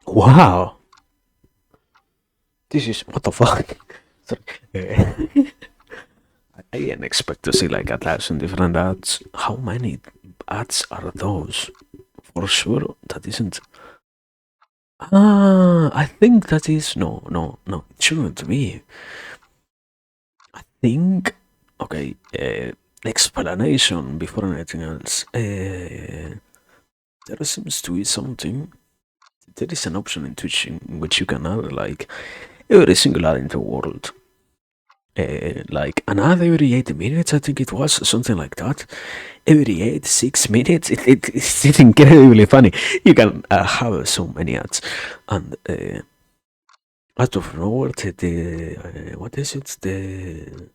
Wow, this is what the fuck. Sorry. I didn't expect to see like 1,000 different ads. How many ads are those? For sure, that isn't. Ah, I think that is no, no, no. It shouldn't be. I think. Okay. Explanation before anything else. There seems to be something. There is an option in Twitch in which you can add like every single ad in the world. Like another every 8 minutes, I think it was something like that. Every 6 minutes, it's incredibly funny. You can have so many ads, and out of nowhere, what is it? The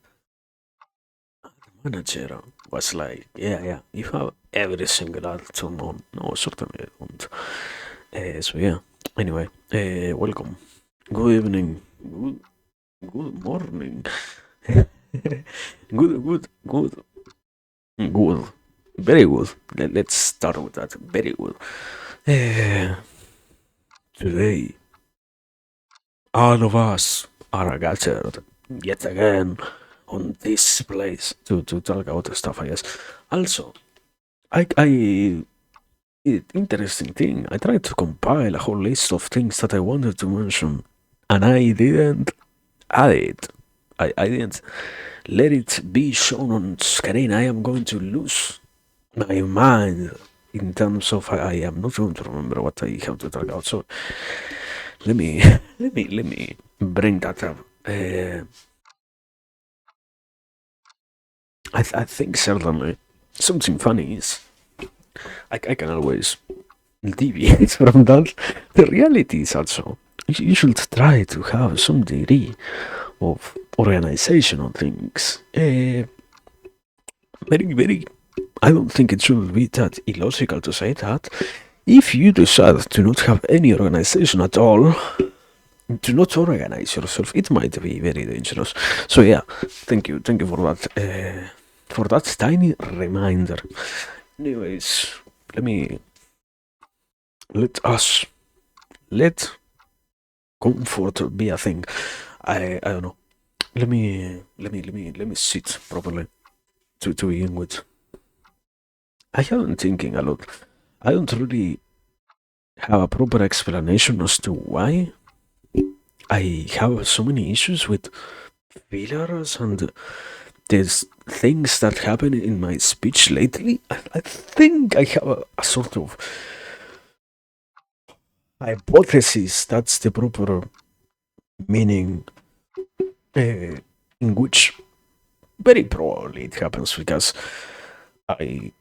manager was like, yeah, yeah, you have every single ad turned on. No, certainly I don't. So yeah. Anyway, welcome. Good evening. Good morning. Good. Very good. Let's start with that. Very good. Uh, Today, all of us are gathered yet again on this place to talk about the stuff, I guess. Also, interesting thing, I tried to compile a whole list of things that I wanted to mention, and I didn't add it. I didn't let it be shown on screen. I am going to lose my mind in terms of I am not going to remember what I have to talk about. So let me let me bring that up. I think certainly something funny is I can always deviate from that. The reality is also you should try to have some degree of organization on things. Very. I don't think it should be that illogical to say that. If you decide to not have any organization at all, do not organize yourself. It might be very dangerous. So yeah, thank you for that tiny reminder. Anyways, let me let us let comfort be a thing. I don't know. Let me sit properly to begin with. I have been thinking a lot. I don't really have a proper explanation as to why I have so many issues with fillers and there's things that happen in my speech lately. I think I have a sort of hypothesis, that's the proper meaning, in which very probably it happens because I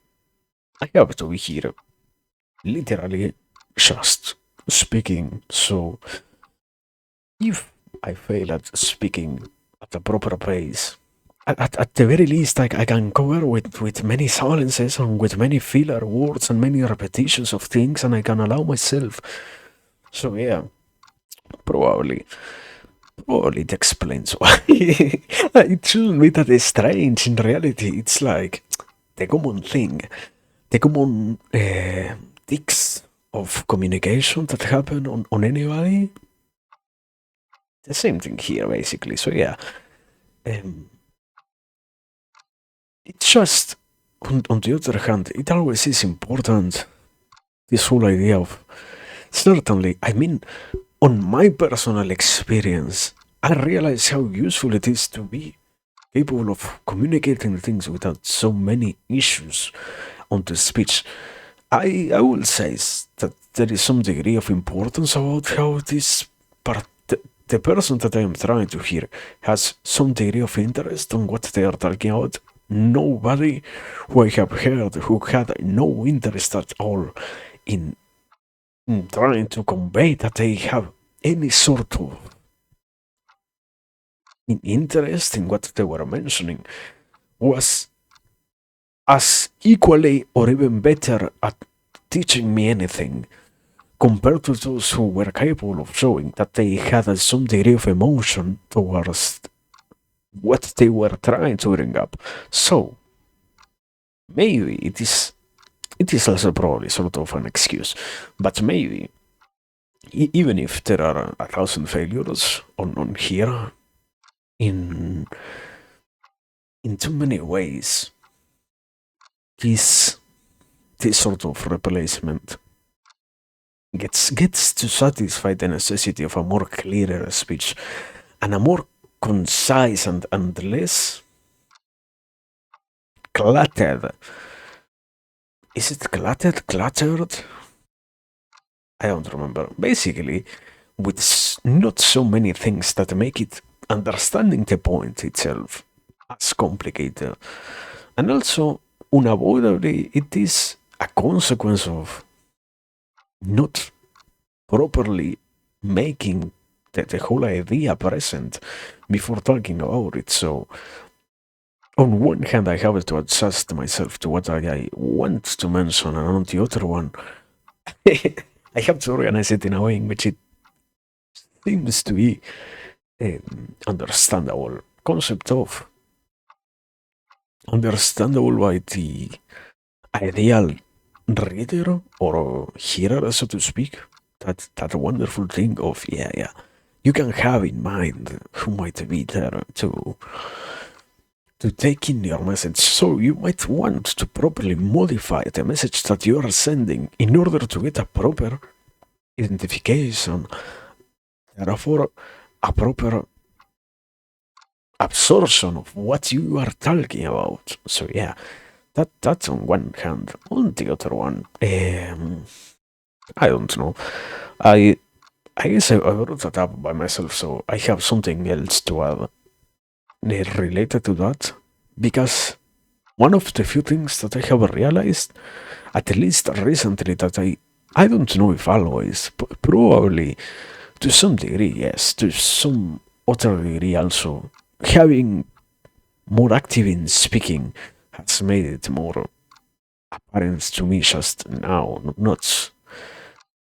I have to be here literally just speaking. So if I fail at speaking at a proper pace, at the very least, I can cover with many silences and with many filler words and many repetitions of things, and I can allow myself. So yeah, probably, probably it explains why. It shouldn't be that strange. In reality, it's like the common thing, the common tics of communication that happen on anybody. The same thing here, basically. So yeah, um, it's just on the other hand, it always is important. This whole idea of certainly, I mean, on my personal experience, I realize how useful it is to be capable of communicating things without so many issues on the speech. I will say that there is some degree of importance about how this part, the person that I am trying to hear has some degree of interest on what they are talking about. Nobody who I have heard who had no interest at all in, in trying to convey that they have any sort of interest in what they were mentioning was as equally or even better at teaching me anything compared to those who were capable of showing that they had some degree of emotion towards what they were trying to bring up. So maybe it is also probably sort of an excuse, but maybe even if there are a thousand failures on here, in in too many ways, this this sort of replacement gets to satisfy the necessity of a more clearer speech and a more concise and less cluttered. Is it cluttered? Cluttered? I don't remember. Basically, with not so many things that make it understanding the point itself as complicated. And also, unavoidably, it is a consequence of not properly making the whole idea present before talking about it. So, on one hand, I have to adjust myself to what I want to mention, and on the other one, I have to organize it in a way in which it seems to be understandable. Concept of understandable by the ideal reader or hearer, so to speak. That wonderful thing of yeah, you can have in mind who might be there to take in your message. So you might want to properly modify the message that you are sending in order to get a proper identification, therefore a proper absorption of what you are talking about. So yeah, that's on one hand. On the other one, I don't know. I I guess I wrote that up by myself, so I have something else to add related to that. Because one of the few things that I have realized, at least recently, that I don't know if always, probably to some degree, yes, to some other degree also, having more active in speaking has made it more apparent to me just now. Not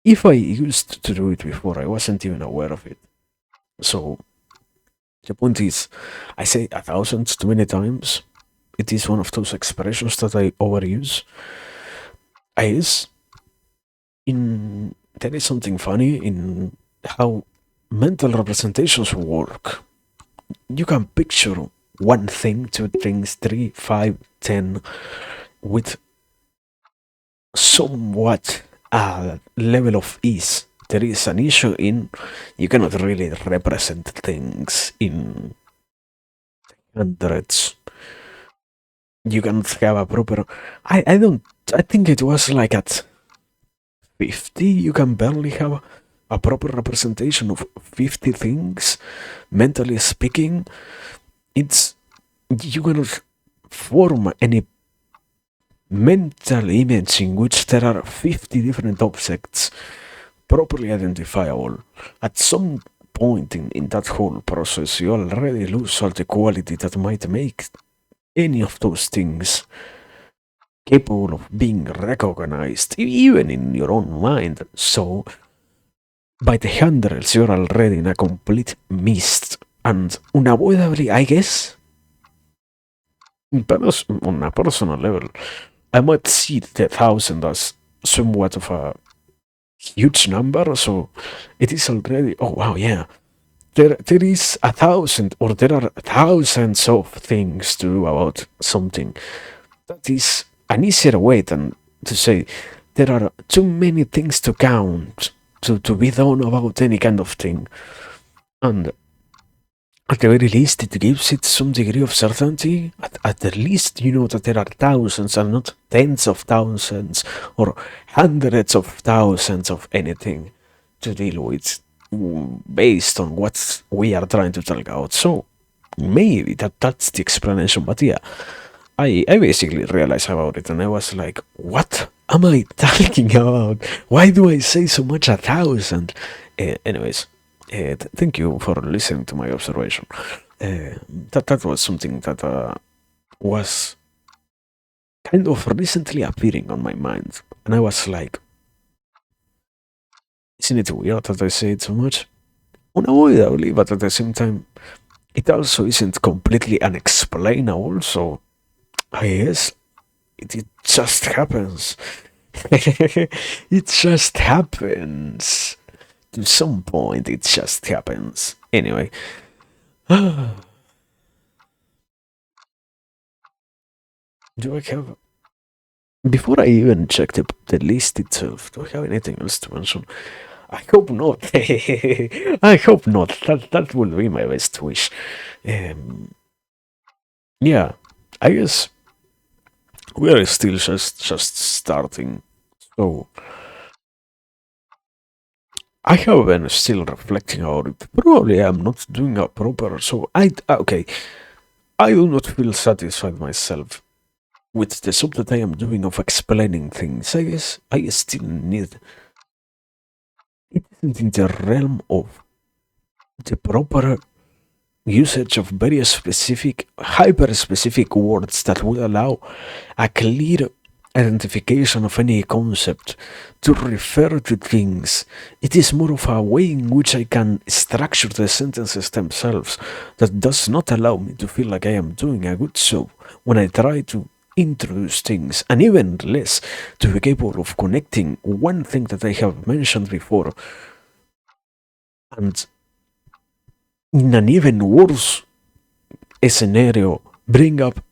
if I used to do it before, I wasn't even aware of it. So the point is, I say a thousand too many times. It is one of those expressions that I overuse. I guess in there is something funny in how mental representations work. You can picture one thing, two things, three, five, 10, with somewhat a level of ease. There is an issue in you cannot really represent things in hundreds. You cannot have a proper. I don't. I think it was like at 50. You can barely have a proper representation of 50 things. Mentally speaking, it's you cannot form any mental image in which there are 50 different objects properly identifiable. At some point in that whole process, you already lose all the quality that might make any of those things capable of being recognized, even in your own mind. So, by the hundreds, you're already in a complete mist. And unavoidably, I guess, on a personal level, I might see the thousand as somewhat of a huge number. So it is already, oh wow, yeah. There is a thousand, or there are thousands of things to do about something. That is an easier way than to say there are too many things to count to be done about any kind of thing. And at the very least, it gives it some degree of certainty. At the least, you know that there are thousands and not tens of thousands or hundreds of thousands of anything to deal with based on what we are trying to talk about. So maybe that's the explanation. But yeah, I basically realized about it and I was like, what am I talking about? Why do I say so much a thousand? Anyways, thank you for listening to my observation. That was something that was kind of recently appearing on my mind, and I was like, isn't it weird that I say it so much? Unavoidably, but at the same time, it also isn't completely unexplainable. So I guess it just happens. It just happens. to some point it just happens. Anyway, do I have before I even check the list itself, do I have anything else to mention? I hope not. I hope not. That will be my best wish. Um, yeah, I guess we are still just starting. So I have been still reflecting about it. Probably I'm not doing a proper. So okay. I do not feel satisfied myself with the job that I am doing of explaining things. I guess I still need. It isn't in the realm of the proper usage of very specific, hyper specific words that will allow a clear identification of any concept to refer to things. It is more of a way in which I can structure the sentences themselves that does not allow me to feel like I am doing a good job when I try to introduce things, and even less to be capable of connecting one thing that I have mentioned before and in an even worse scenario bring up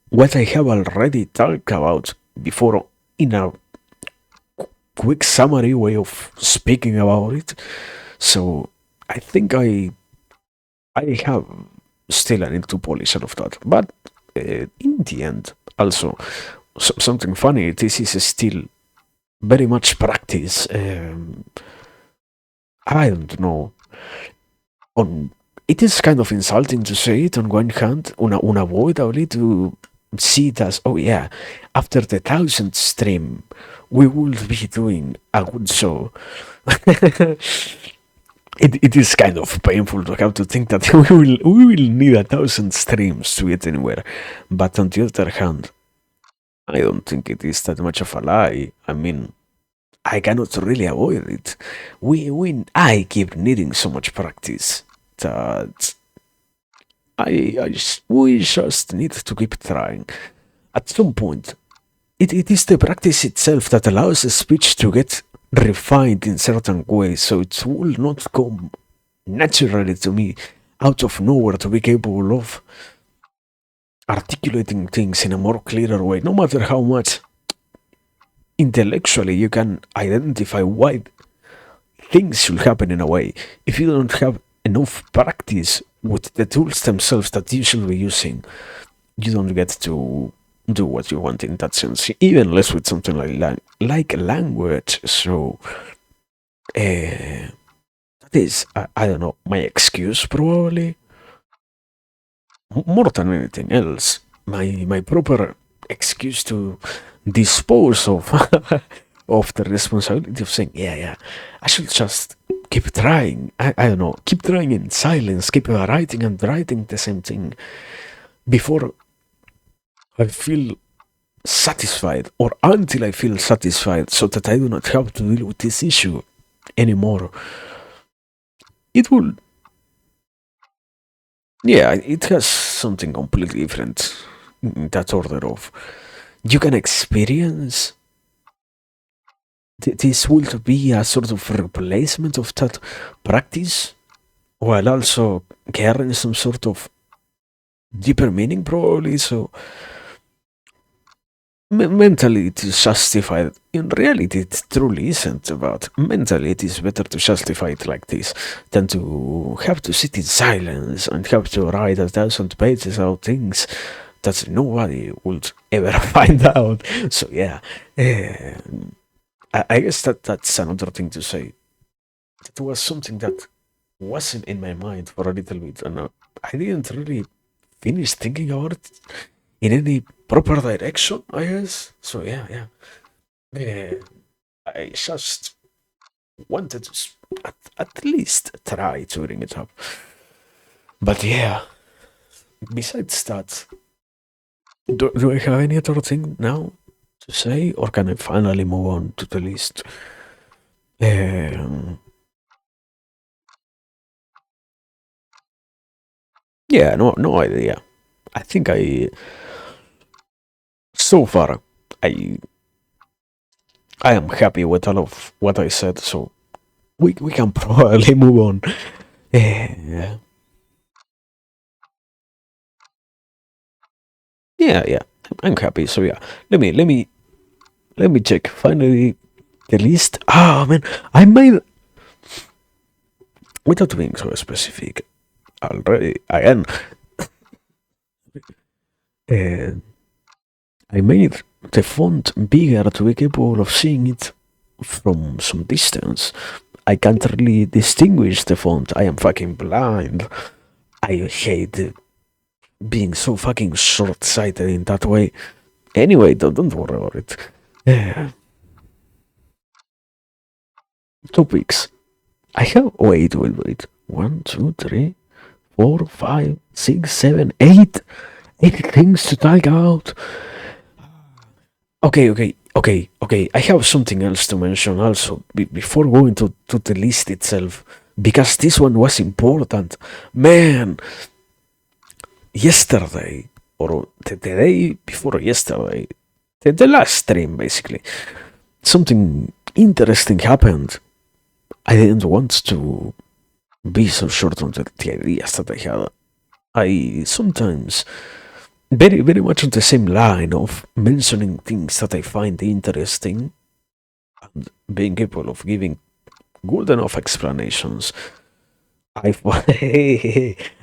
what I have already talked about before in a quick summary way of speaking about it. So I think I have still a need to polish all of that. But in the end, also something funny. This is still very much practice. I don't know. On it is kind of insulting to say it on one hand, unavoidably to see it as, oh yeah, after the 1,000th stream, we will be doing a good show. It is kind of painful to have to think that we will need 1,000 streams to get anywhere. But on the other hand, I don't think it is that much of a lie. I mean, I cannot really avoid it. I keep needing so much practice that we just need to keep trying. At some point, it is the practice itself that allows the speech to get refined in certain ways, so it will not come naturally to me out of nowhere to be capable of articulating things in a more clearer way, no matter how much intellectually you can identify why things should happen in a way. If you don't have enough practice with the tools themselves that you should be using, you don't get to do what you want in that sense. Even less with something like language. So that is, I don't know, my excuse probably. More than anything else, my proper excuse to dispose of of the responsibility of saying, yeah, I should just keep trying. I don't know, keep trying in silence, keep writing and writing the same thing before I feel satisfied, or until I feel satisfied, so that I do not have to deal with this issue anymore. It will, yeah, it has something completely different in that order of you can experience this will be a sort of replacement of that practice while also carrying some sort of deeper meaning probably. So mentally it is justified. In reality it truly isn't, but mentally it is better to justify it like this than to have to sit in silence and have to write 1,000 pages of things that nobody would ever find out. So yeah, I guess that's another thing to say. It was something that wasn't in my mind for a little bit, and I didn't really finish thinking about it in any proper direction, I guess. So yeah. I just wanted to at least try to bring it up. But yeah, besides that, do I have any other thing now to say, or can I finally move on to the list? Um, yeah, no idea. I think so far, I I am happy with all of what I said. So we can probably move on. Uh, yeah, yeah, I'm happy. So yeah, let me check. Finally, the list. Ah, man, I made without being so specific. Already, again, uh, I made the font bigger to be capable of seeing it from some distance. I can't really distinguish the font. I am fucking blind. I hate being so fucking short-sighted in that way. Anyway, don't worry about it. Uh, topics. I have. Wait. 1, 2, 3, 4, 5, 6, 7, 8. 8 things to talk about. Okay. I have something else to mention also before going to the list itself, because this one was important. Man, yesterday, or the day before yesterday, the last stream basically, something interesting happened. I didn't want to be so short on the ideas that I had. I sometimes very much on the same line of mentioning things that I find interesting and being capable of giving good enough explanations. I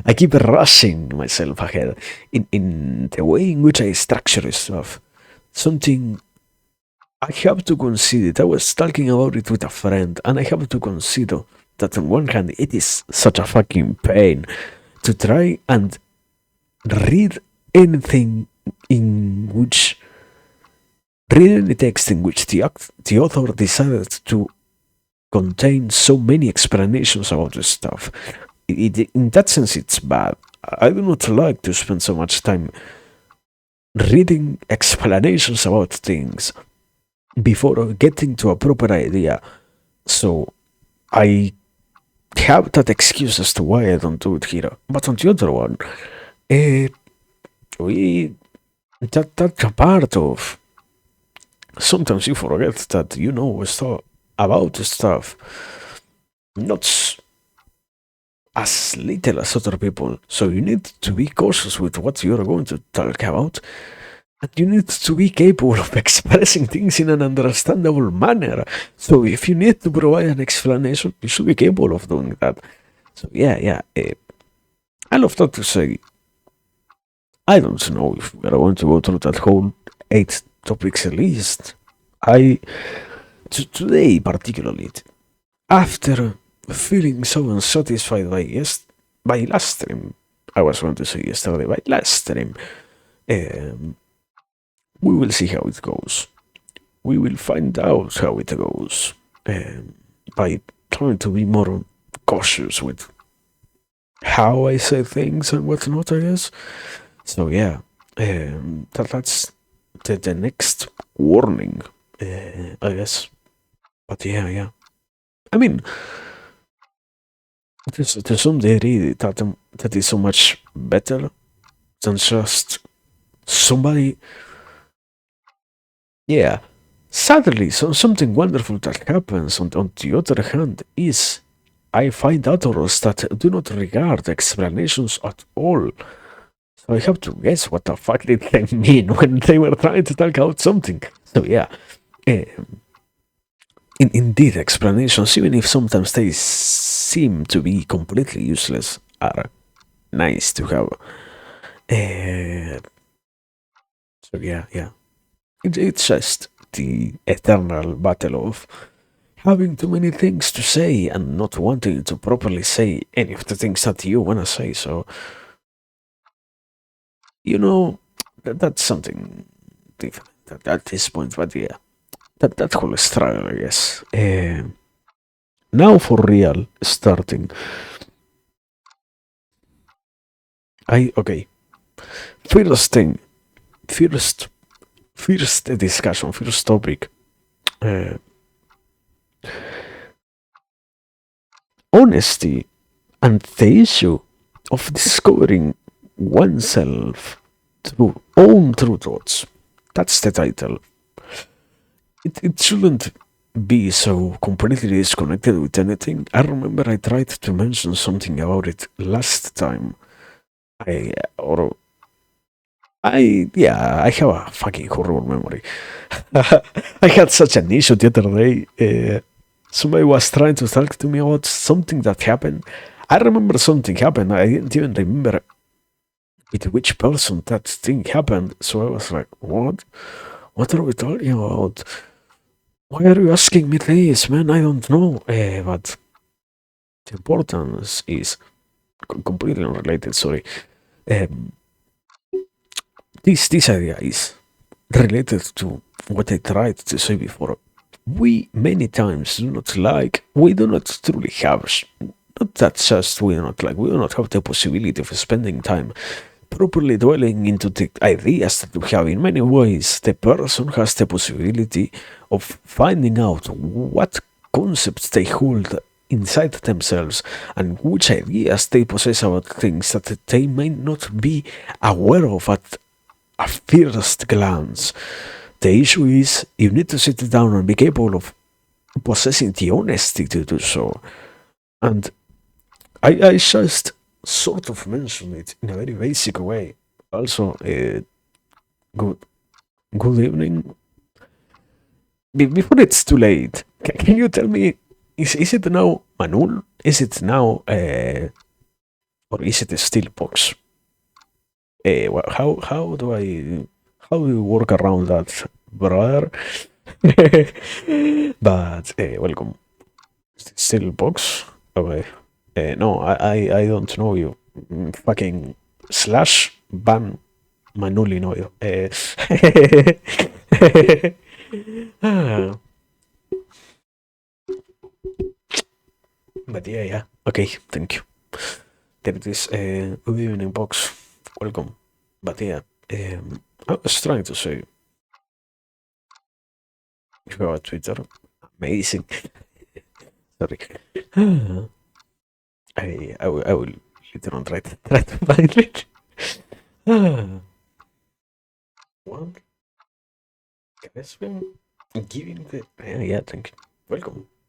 I keep rushing myself ahead in the way in which I structure stuff. Something I have to consider. I was talking about it with a friend, and I have to consider that on one hand, it is such a fucking pain to try and read anything in which read any text in which the author decided to contain so many explanations about the stuff. In that sense, it's bad. I do not like to spend so much time reading explanations about things before getting to a proper idea. So I have that excuse as to why I don't do it here. But on the other one, uh, we that's a part of. Sometimes you forget that you know stuff about the stuff, not as little as other people. So you need to be cautious with what you're going to talk about, and you need to be capable of expressing things in an understandable manner. So if you need to provide an explanation, you should be capable of doing that. So yeah. I love that to say. I don't know if we're going to go through that whole 8 topics list. I today particularly, after feeling so unsatisfied by last stream, I was going to say yesterday, by last stream, um, we will see how it goes. We will find out how it goes by trying to be more cautious with how I say things and whatnot, I guess. So yeah, that's the next warning, I guess. But yeah. I mean, to some degree, that is so much better than just somebody. Yeah, sadly, something wonderful that happens on the other hand is I find authors that do not regard explanations at all. So I have to guess what the fuck did they mean when they were trying to talk about something. So yeah, indeed, explanations, even if sometimes they seem to be completely useless, are nice to have. Uh, so yeah. It's just the eternal battle of having too many things to say and not wanting to properly say any of the things that you want to say. So, that's something different at this point. But yeah, that whole struggle, I guess. Now for real, starting. Okay. First thing, first, first discussion, first topic. Uh, Honesty and the issue of discovering oneself through own true thoughts. That's the title. It shouldn't be so completely disconnected with anything. I remember I tried to mention something about it last time. Or yeah, I have a fucking horrible memory. I had such an issue the other day. Somebody was trying to talk to me about something that happened. I remember something happened. I didn't even remember with which person that thing happened. So I was like, what? What are we talking about? Why are you asking me this, man? I don't know. But the importance is completely unrelated. Sorry. Um, this idea is related to what I tried to say before. We many times do not like. We do not truly have. Not that just we do not like. We do not have the possibility of spending time properly dwelling into the ideas that we have. In many ways, the person has the possibility of finding out what concepts they hold inside themselves and which ideas they possess about things that they may not be aware of at a first glance. The issue is you need to sit down and be capable of possessing the honesty to do so. And I just sort of mentioned it in a very basic way. Also, good good evening. Before it's too late, can you tell me, is it now Manul? Is it now, or is it still Box? How do you work around that, brother? But welcome. Still Box? Okay. No, I don't know you. Fucking slash ban Manuli no yo. Ah, but yeah. Okay, thank you. There it is. Good evening, box. Welcome. But yeah, I was trying to say, if you have a Twitter, amazing. Sorry. I will later on try to find it. One, Crespin, giving the. Yeah, thank you.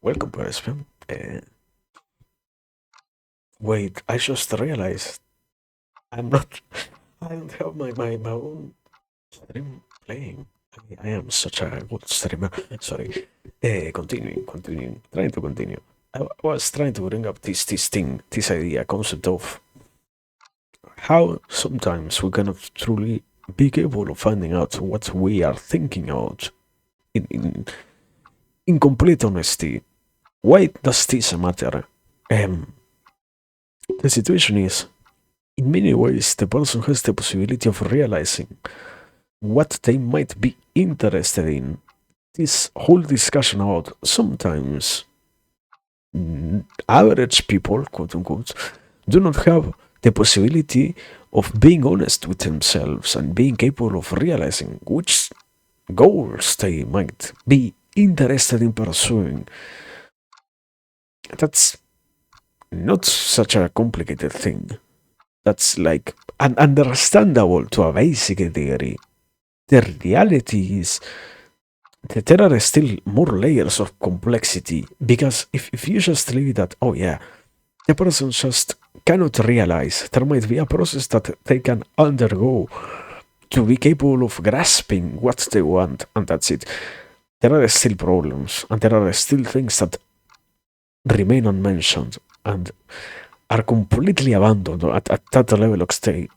Welcome, Crespin. Wait, I just realized I'm not. I don't have my own stream playing. I am such a good streamer. Sorry. Continuing. Trying to continue. I was trying to bring up this thing, this idea, concept of how sometimes we cannot truly be capable of finding out what we are thinking about in complete honesty. Why does this matter? Um, the situation is, in many ways, the person has the possibility of realizing what they might be interested in. This whole discussion about sometimes average people, quote unquote, do not have the possibility of being honest with themselves and being capable of realizing which goals they might be interested in pursuing. That's not such a complicated thing. That's like understandable to a basic degree. The reality is that there are still more layers of complexity because if you just leave it at, oh yeah, the person just cannot realize there might be a process that they can undergo to be capable of grasping what they want, and that's it. There are still problems, and there are still things that remain unmentioned and are completely abandoned at that level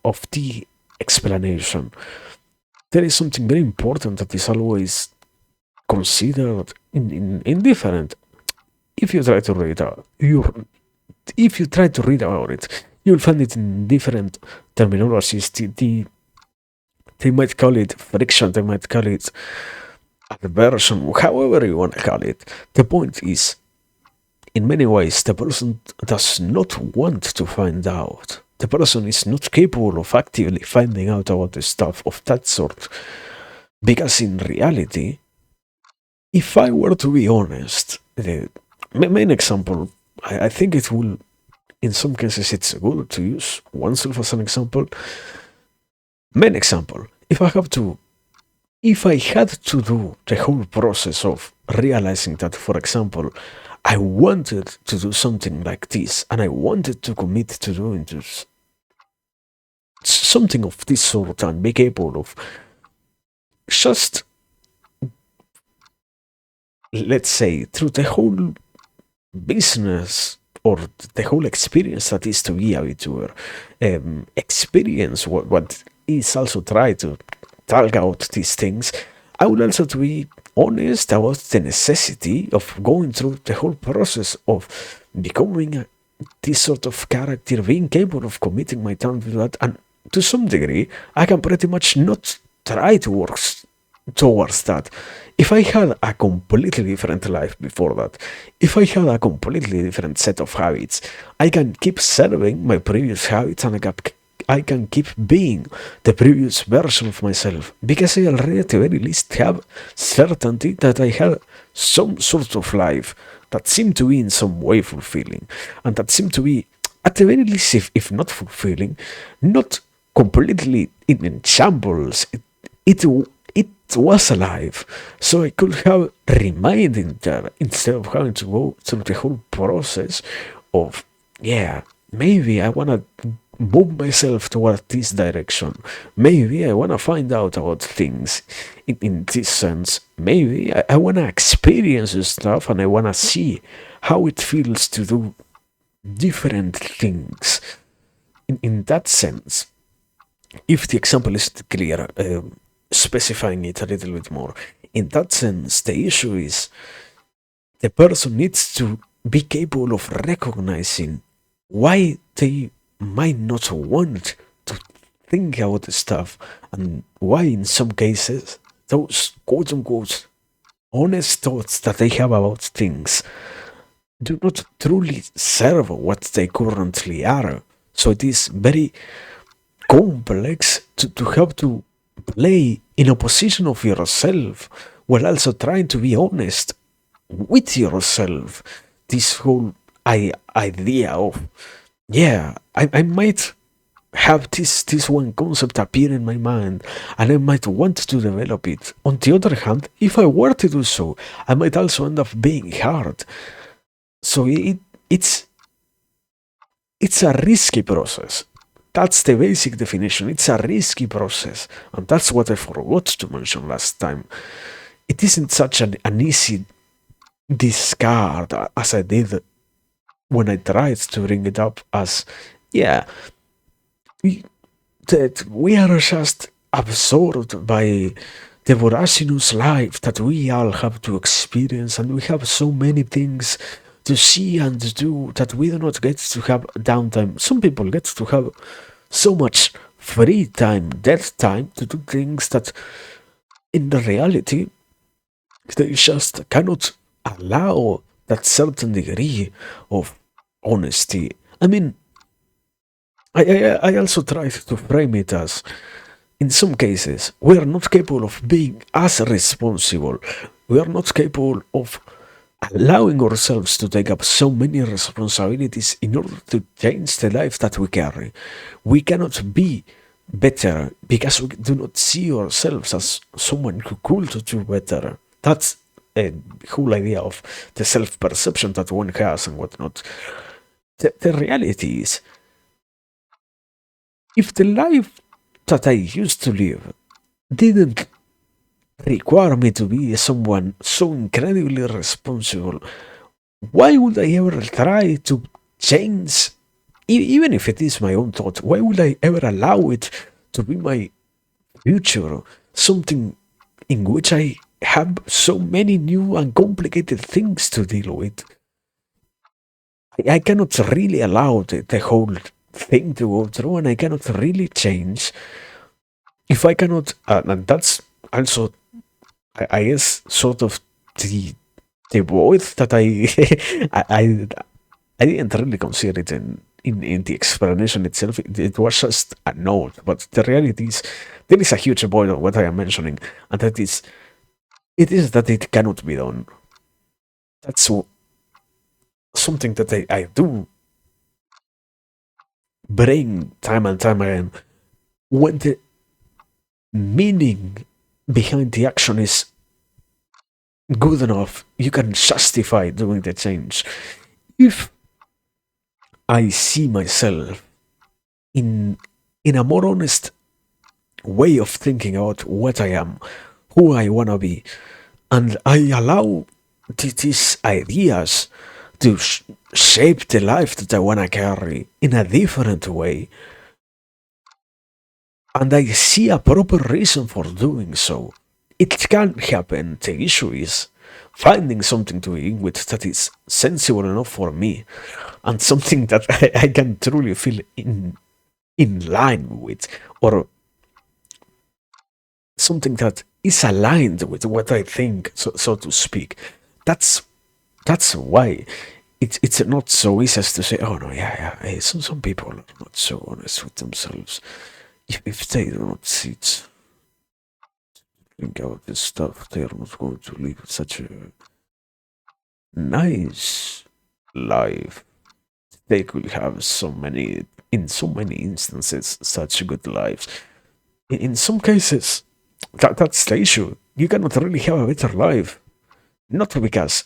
of the explanation. There is something very important that is always considered in different. If you try to read out, if you try to read about it, you'll find it in different terminologies. They might call it friction, they might call it aversion, however you want to call it. The point is, in many ways, the person does not want to find out. The person is not capable of actively finding out about the stuff of that sort. Because in reality, if I were to be honest, the main example, I think it will, in some cases, it's good to use oneself as an example. Main example, if I have to if I had to do the whole process of realizing that, for example, I wanted to do something like this and I wanted to commit to doing this, something of this sort and be capable of just, let's say, through the whole business or the whole experience that is to be a VTuber, experience what is also try to talk out these things. I would also to be honest about the necessity of going through the whole process of becoming this sort of character, being capable of committing my time to that, and to some degree, I can pretty much not try to work towards that. If I had a completely different life before that, if I had a completely different set of habits, I can keep serving my previous habits and I can keep being the previous version of myself because I already at the very least have certainty that I had some sort of life that seemed to be in some way fulfilling and that seemed to be at the very least, if not fulfilling, not completely in shambles. It it was alive, so I could have remained in there instead of having to go through the whole process of, yeah, maybe I wanna move myself toward this direction. Maybe I wanna find out about things in this sense. Maybe I wanna experience this stuff and I wanna see how it feels to do different things. In that sense, if the example is clear, specifying it a little bit more, in that sense, the issue is the person needs to be capable of recognizing why they might not want to think about the stuff and why, in some cases, those quote unquote honest thoughts that they have about things do not truly serve what they currently are. So it is very complex to have to play in a position of yourself while also trying to be honest with yourself. This whole idea of, yeah, I might have this one concept appear in my mind and I might want to develop it. On the other hand, if I were to do so, I might also end up being hard. So it's it's a risky process. That's the basic definition. It's a risky process. And that's what I forgot to mention last time. It isn't such an easy discard as I did when I tried to bring it up as, yeah, that we are just absorbed by the voracious life that we all have to experience, and we have so many things to see and do that we do not get to have downtime. Some people get to have so much free time, dead time to do things that in the reality they just cannot allow that certain degree of honesty. I mean, I also tried to frame it as, in some cases, we are not capable of being as responsible. We are not capable of allowing ourselves to take up so many responsibilities in order to change the life that we carry. We cannot be better because we do not see ourselves as someone who could do better. That's a whole idea of the self perception that one has and whatnot. The reality is, if the life that I used to live didn't require me to be someone so incredibly responsible, why would I ever try to change? Even if it is my own thought, why would I ever allow it to be my future? Something in which I have so many new and complicated things to deal with. I cannot really allow the whole thing to go through, and I cannot really change if I cannot. And that's also, I guess, sort of the void that I didn't really consider it in the explanation itself. It was just a note, but the reality is there is a huge void of what I am mentioning, and that is it is that it cannot be done. That's something that I do bring time and time again. When the meaning behind the action is good enough, you can justify doing the change. If I see myself in a more honest way of thinking about what I am, who I wanna be, and I allow these ideas to shape the life that I wanna carry in a different way, and I see a proper reason for doing so, it can happen. The issue is finding something to begin with that is sensible enough for me and something that I can truly feel in line with, or something that is aligned with what I think, so to speak. That's that's why it's not so easy as to say, oh no, yeah, yeah. Hey, some people are not so honest with themselves. If they do not think about this stuff, they are not going to live such a nice life. They could have so many, in so many instances, such good lives. In some cases, that's the issue. You cannot really have a better life, not because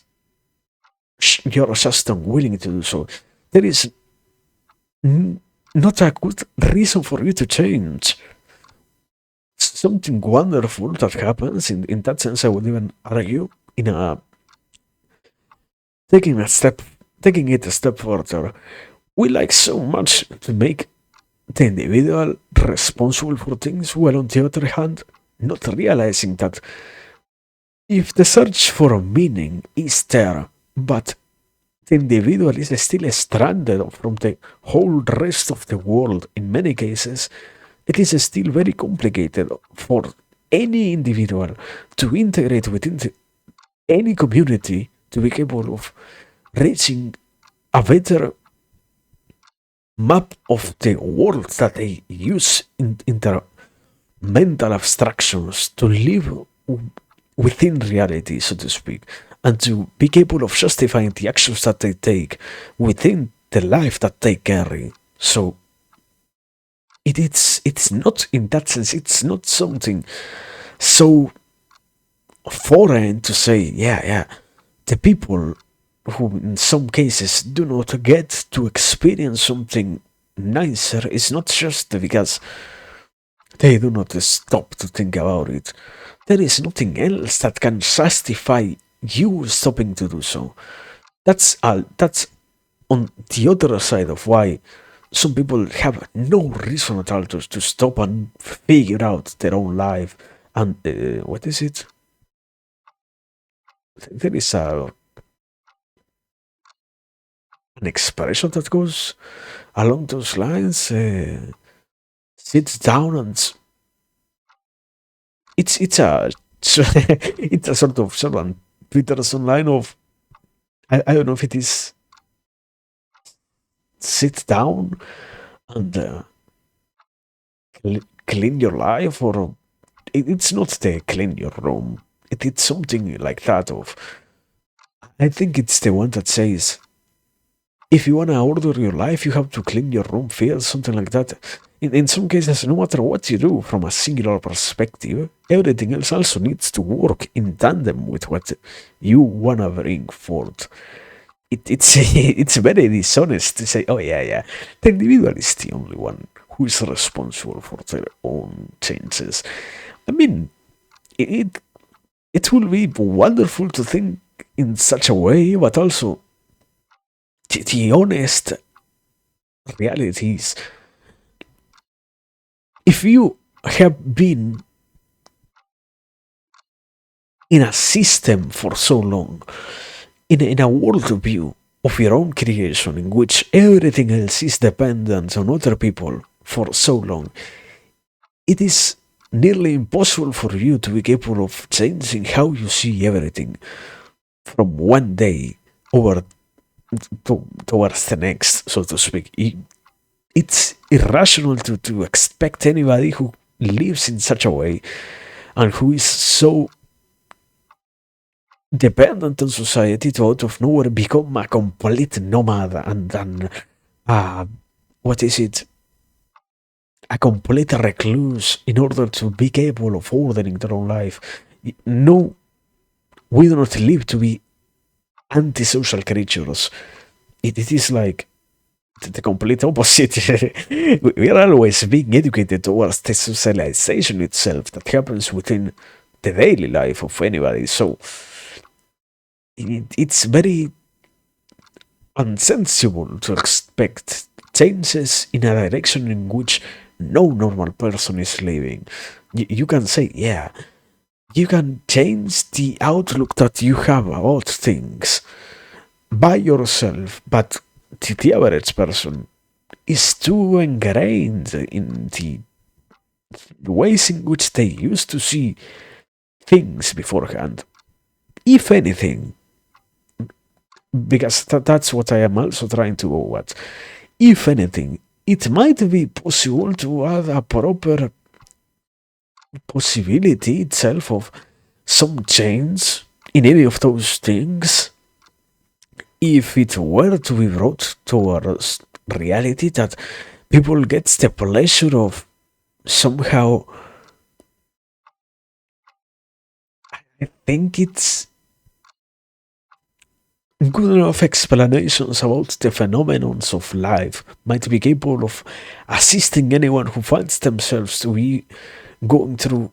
you're just unwilling to do so. There is not a good reason for you to change. Something wonderful that happens in that sense, I would even argue, in a taking a step taking it a step further. We like so much to make the individual responsible for things, while on the other hand, not realizing that if the search for a meaning is there, but the individual is still stranded from the whole rest of the world in many cases, it is still very complicated for any individual to integrate within any community to be capable of reaching a better map of the world that they use in their mental abstractions to live within reality, so to speak, and to be capable of justifying the actions that they take within the life that they carry. So it's not, in that sense, it's not something so foreign to say, yeah, yeah, the people who in some cases do not get to experience something nicer is not just because they do not stop to think about it. There is nothing else that can justify you stopping to do so. That's on the other side of why some people have no reason at all to stop and figure out their own life. And what is it? There is an expression that goes along those lines. Sit down and it's a it's a sort of Peterson line of, I don't know if it is sit down and clean your life, or it's not the clean your room. It's something like that. Of, I think it's the one that says, if you wanna order your life, you have to clean your room first, something like that. In some cases, no matter what you do from a singular perspective, everything else also needs to work in tandem with what you wanna bring forth. It's it's very dishonest to say, oh yeah, yeah, the individual is the only one who is responsible for their own changes. I mean, it it will be wonderful to think in such a way, but also the honest reality is, if you have been in a system for so long, in a worldview of your own creation in which everything else is dependent on other people for so long, it is nearly impossible for you to be capable of changing how you see everything from one day over towards the next, so to speak. It's irrational to expect anybody who lives in such a way and who is so dependent on society to out of nowhere become a complete nomad and uh, what is it? a complete recluse in order to be capable of ordering their own life. No, we do not live to be antisocial creatures. It is like the complete opposite. We are always being educated towards the socialization itself that happens within the daily life of anybody. So it's very unsensible to expect changes in a direction in which no normal person is living. You can say, yeah, you can change the outlook that you have about things by yourself, but the average person is too ingrained in the ways in which they used to see things beforehand. If anything, because that's what I am also trying to go at. If anything, it might be possible to add a proper possibility itself of some change in any of those things if it were to be brought towards reality that people get the pleasure of somehow. I think it's good enough explanations about the phenomenons of life might be capable of assisting anyone who finds themselves to be going through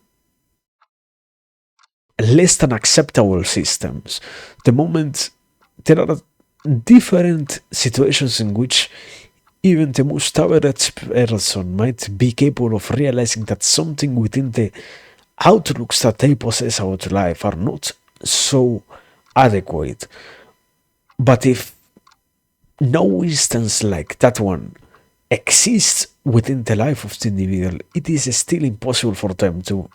less than acceptable systems. The moment there are different situations in which even the most average person might be capable of realizing that something within the outlooks that they possess about life are not so adequate. But if no instance like that one exists within the life of the individual, it is still impossible for them to,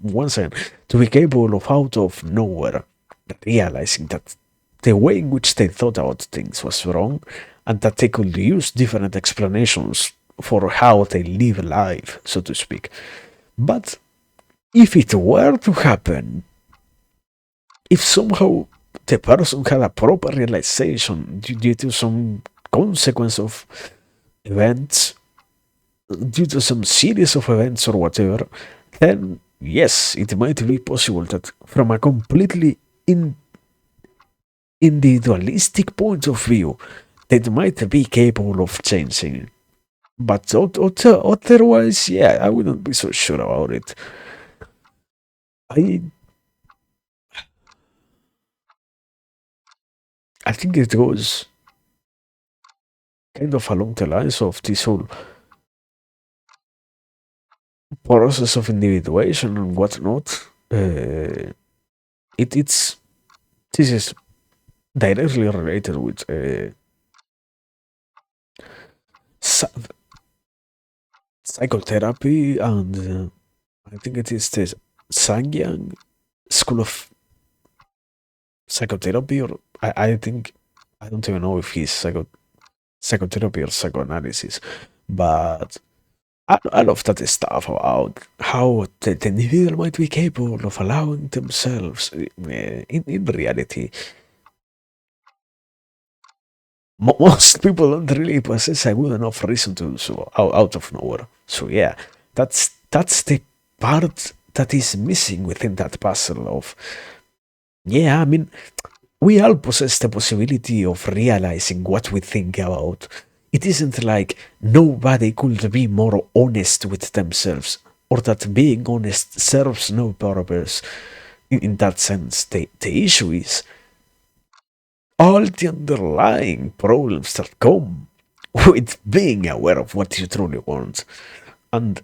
once again, to be capable of out of nowhere realizing that the way in which they thought about things was wrong and that they could use different explanations for how they live life, so to speak. But if it were to happen, if somehow the person had a proper realization due to some consequence of events, due to some series of events or whatever, then yes, it might be possible that from a completely individualistic point of view, they might be capable of changing. But otherwise, yeah, I wouldn't be so sure about it. I I think it goes kind of along the lines of this whole process of individuation and whatnot. It's this is directly related with psychotherapy and I think it is the Sangyang school of psychotherapy, or I think I don't even know if he's psychotherapy or psychoanalysis, but I love that stuff about how the individual might be capable of allowing themselves in reality. Most people don't really possess a good enough reason to do so out of nowhere. So yeah, that's the part that is missing within that puzzle of, yeah, I mean, we all possess the possibility of realizing what we think about. It isn't like nobody could be more honest with themselves, or that being honest serves no purpose. In that sense, the issue is all the underlying problems that come with being aware of what you truly want. And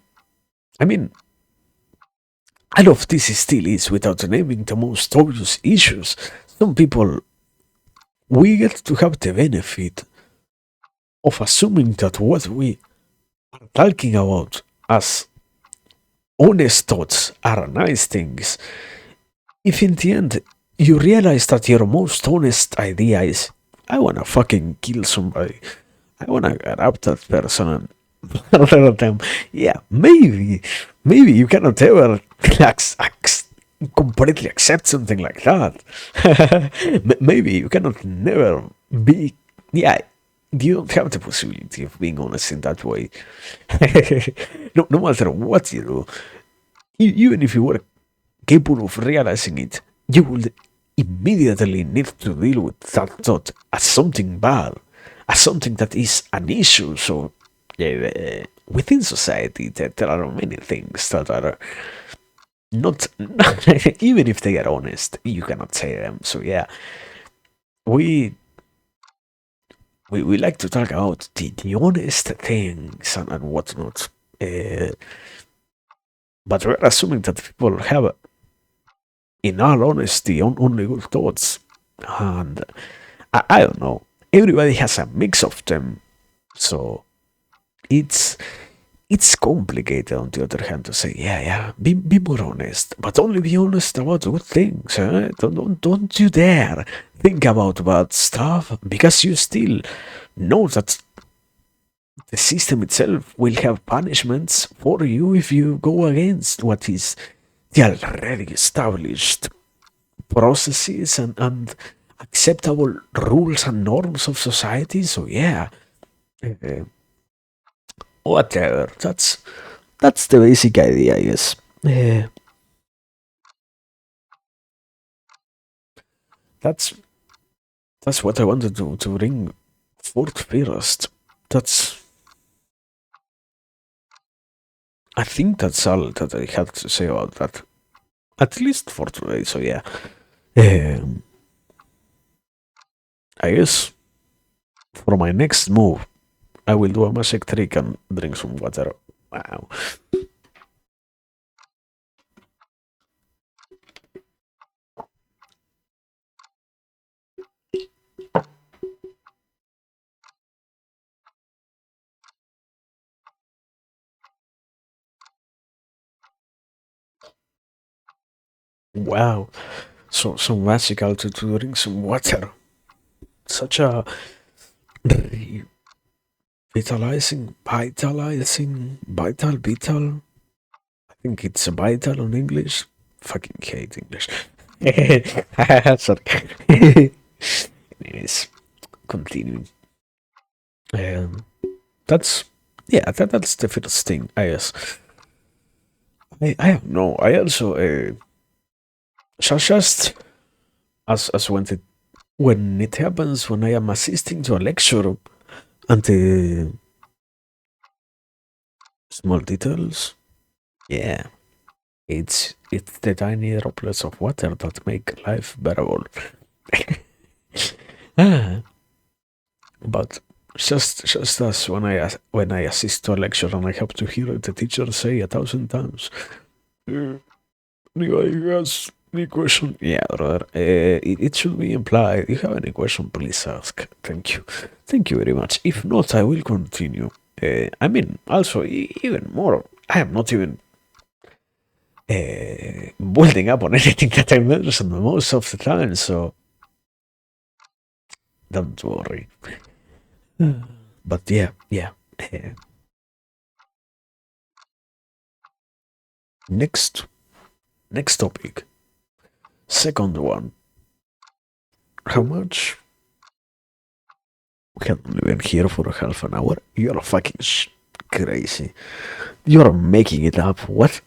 I mean, all of this still is without naming the most obvious issues. Some people, we get to have the benefit of assuming that what we are talking about as honest thoughts are nice things. If in the end you realize that your most honest idea is, I wanna fucking kill somebody, I wanna grab that person and murder them, yeah, maybe you cannot ever completely accept something like that. Maybe you cannot never be, yeah, you don't have the possibility of being honest in that way. No matter what you do, even if you were capable of realizing it, you would immediately need to deal with that thought as something bad, as something that is an issue. So, yeah, within society, there are many things that are not, even if they are honest, you cannot say them. So, yeah, we we like to talk about the honest things and whatnot. Uh, but we're assuming that people have, in all honesty, only good thoughts. And I don't know. Everybody has a mix of them. So it's it's complicated on the other hand to say, yeah, be more honest, but only be honest about good things. Don't you dare think about bad stuff because you still know that the system itself will have punishments for you if you go against what is the already established processes and acceptable rules and norms of society. So yeah, uh, whatever. That's the basic idea, I guess. Uh, that's that's what I wanted to bring forth first. That's I think that's all that I had to say about that. At least for today. So yeah, um, I guess for my next move, I will do a magic trick and drink some water. Wow. Wow. So magical to drink some water. Such a vital. I think it's a vital on English. Fucking hate English. Sorry. Anyways, continuing. Um, that's yeah. That's the first thing. I guess. I don't know. I also just as when it happens when I am assisting to a lecture and the small details. Yeah, it's the tiny droplets of water that make life bearable. Ah, but just as when I assist to a lecture and I have to hear the teacher say 1,000 times, uh, anybody has any question? Yeah, brother. It should be implied. If you have any question, please ask. Thank you very much. If not, I will continue. I mean, also even more. I am not even building up on anything that I mentioned most of the time, so don't worry. But yeah. Uh, next, next topic. Second one. How much? We have only been here for half an hour. You're fucking crazy. You're making it up. What?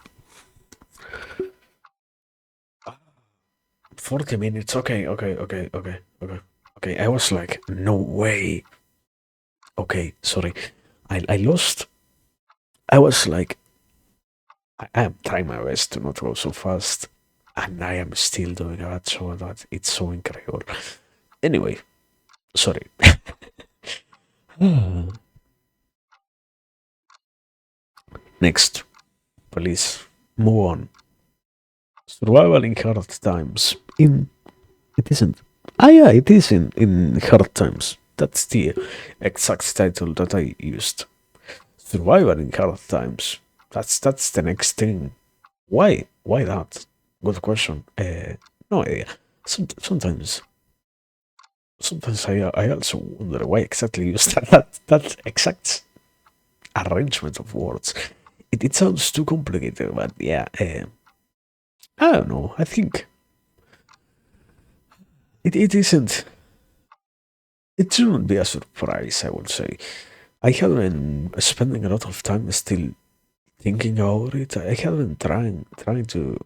40 minutes. Okay. I was like, no way. Okay, sorry. I lost. I was like, I am trying my best to not go so fast. And I am still doing that, so that it's so incredible. Anyway, sorry. Next, please move on. Survival in hard times. In it isn't. Ah, yeah, it is in hard times. That's the exact title that I used. Survival in hard times. That's the next thing. Why? Why that? Good question. No idea. Sometimes I also wonder why exactly you start that exact arrangement of words. It sounds too complicated, but yeah, I don't know. I think it isn't. it shouldn't be a surprise, I would say. I have been spending a lot of time still thinking about it. I have been trying to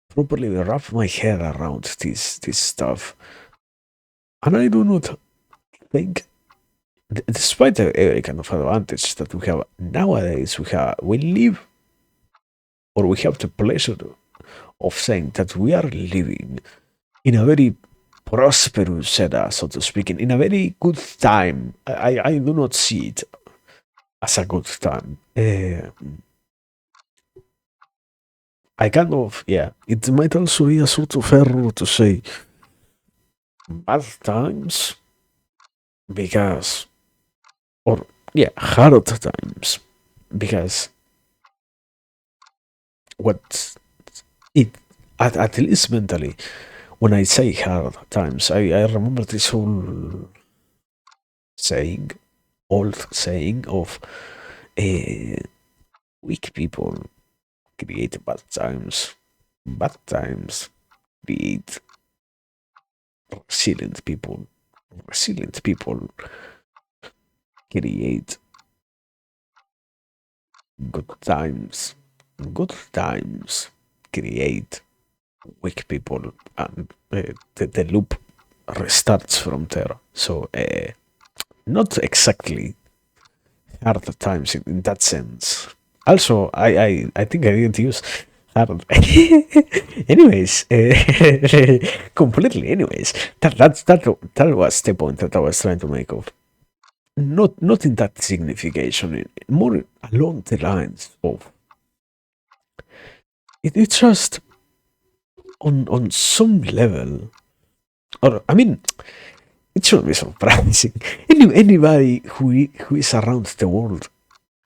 properly wrap my head around this stuff. And I do not think, despite every kind of advantage that we have nowadays, we live, or we have the pleasure of saying that we are living in a very prosperous era, so to speak, in a very good time. I do not see it as a good time. I kind of, yeah, it might also be a sort of error to say bad times because, or yeah, hard times because what it, at least mentally, when I say hard times, I remember this whole saying, old saying of uh, weak people create bad times create resilient people, resilient people create good times, good times create weak people, and the loop restarts from there. So, not exactly hard times in that sense. Also, I think I didn't use hard. Anyways, completely. Anyways, that was the point that I was trying to make of. Not in that signification, more along the lines of it's just on some level, or I mean, it shouldn't be surprising. Anybody who is around the world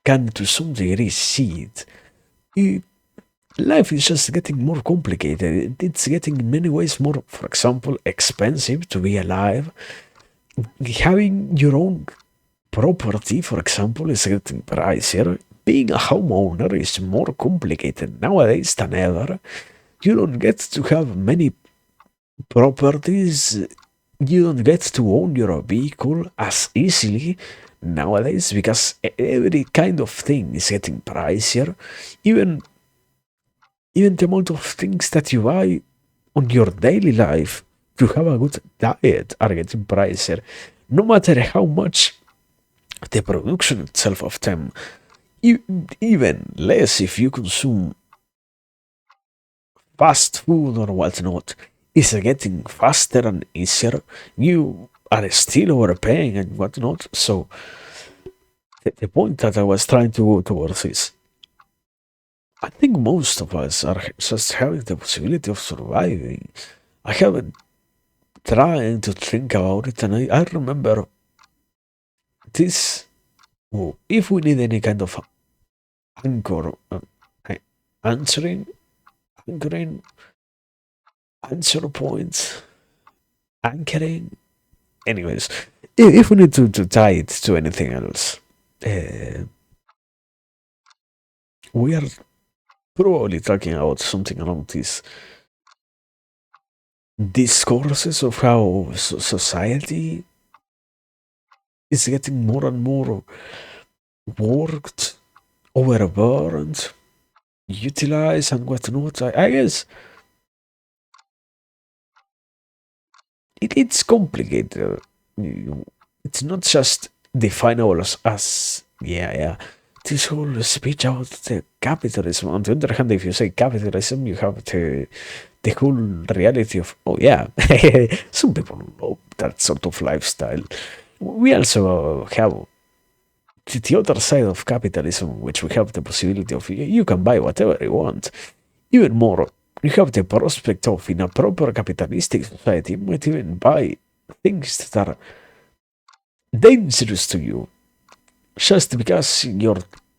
can to some degree see it. it. Life is just getting more complicated. It's getting in many ways more, for example, expensive to be alive. Having your own property, for example, is getting pricier. Being a homeowner is more complicated nowadays than ever. You don't get to have many properties. You don't get to own your vehicle as easily nowadays because every kind of thing is getting pricier. Even even the amount of things that you buy on your daily life to have a good diet are getting pricier. No matter how much the production itself of them, even less if you consume fast food or whatnot, is getting faster and easier. You are still overpaying and whatnot. So the point that I was trying to go towards is I think most of us are just having the possibility of surviving. I haven't trying to think about it, and I remember this. Oh, if we need any kind of anchor, answering, anchoring, answer points, anchoring. Anyways, if we need to tie it to anything else, uh, we are probably talking about something along these discourses of how society is getting more and more worked, overburdened, utilized, and whatnot. I guess it's complicated. It's not just definable as yeah, yeah. This whole speech about the capitalism. On the other hand, if you say capitalism, you have the whole reality of oh yeah, some people love that sort of lifestyle. We also have the other side of capitalism, which we have the possibility of you can buy whatever you want. Even more, you have the prospect of in a proper capitalistic society, you might even buy things that are dangerous to you just because your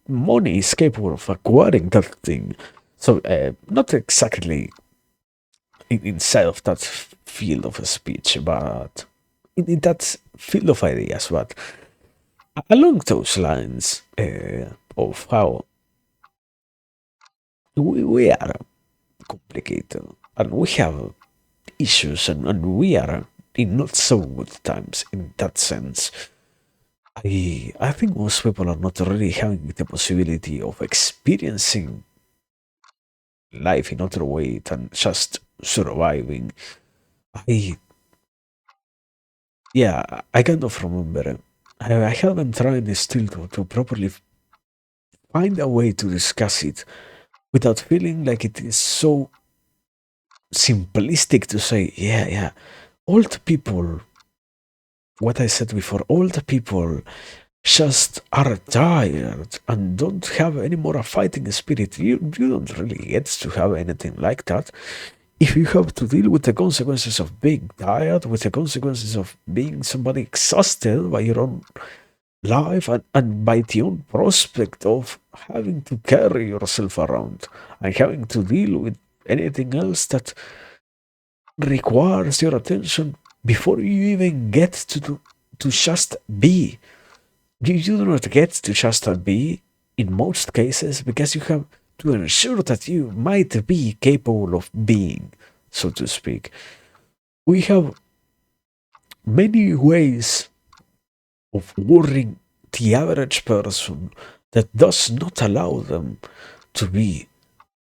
money is capable of acquiring that thing. So, not exactly inside of that field of speech, but in that field of ideas, but along those lines of how we are complicated and we have issues and we are in not so good times in that sense. I think most people are not really having the possibility of experiencing life in other way than just surviving. I Yeah, I kind of remember. I have been trying still to properly find a way to discuss it without feeling like it is so simplistic to say, yeah, yeah, old people, what I said before, old people just are tired and don't have any more a fighting spirit. You don't really get to have anything like that. If you have to deal with the consequences of being tired, with the consequences of being somebody exhausted by your own life and by the own prospect of having to carry yourself around and having to deal with anything else that requires your attention before you even get to just be. You do not get to just be in most cases because you have to ensure that you might be capable of being, so to speak. We have many ways of worrying the average person that does not allow them to be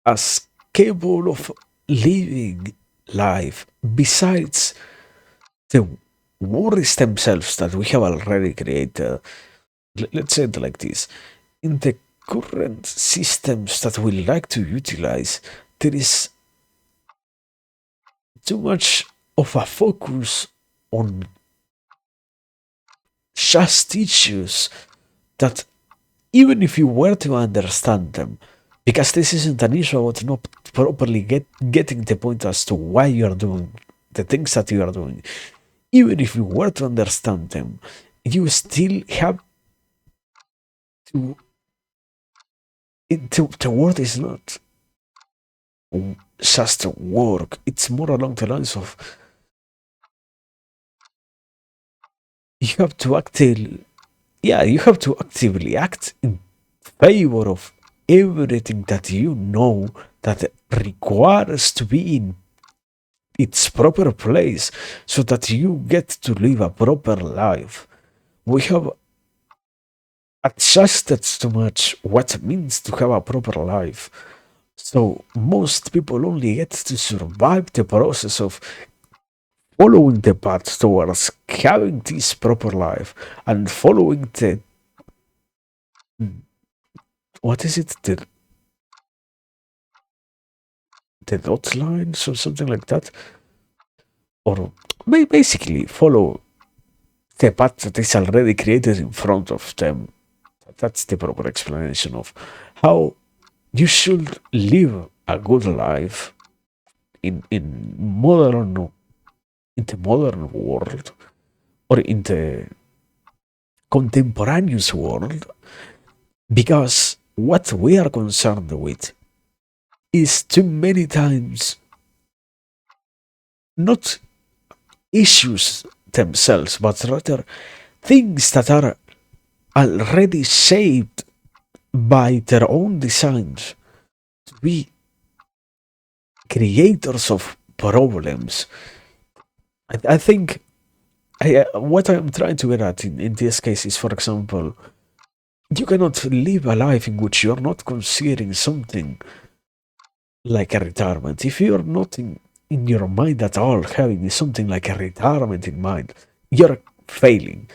as capable of living life besides the worries themselves that we have already created. Let's say it like this. In the current systems that we like to utilize, there is too much of a focus on just issues that even if you were to understand them, because this isn't an issue about not properly getting the point as to why you are doing the things that you are doing, even if you were to understand them, you still have to. The word is not just work, it's more along the lines of you have to actively, yeah, you have to actively act in favor of everything that you know that requires to be in its proper place so that you get to live a proper life. We have adjusted too much what it means to have a proper life. So most people only get to survive the process of following the path towards having this proper life and following the what is it the dot lines or something like that, or basically follow the path that is already created in front of them. That's the proper explanation of how you should live a good life in modern in the modern world or in the contemporaneous world, because what we are concerned with is too many times not issues themselves, but rather things that are already shaped by their own designs to be creators of problems. I think what I'm trying to get at in this case is, for example, you cannot live a life in which you're not considering something like a retirement. If you're not in your mind at all having something like a retirement in mind, you're failing.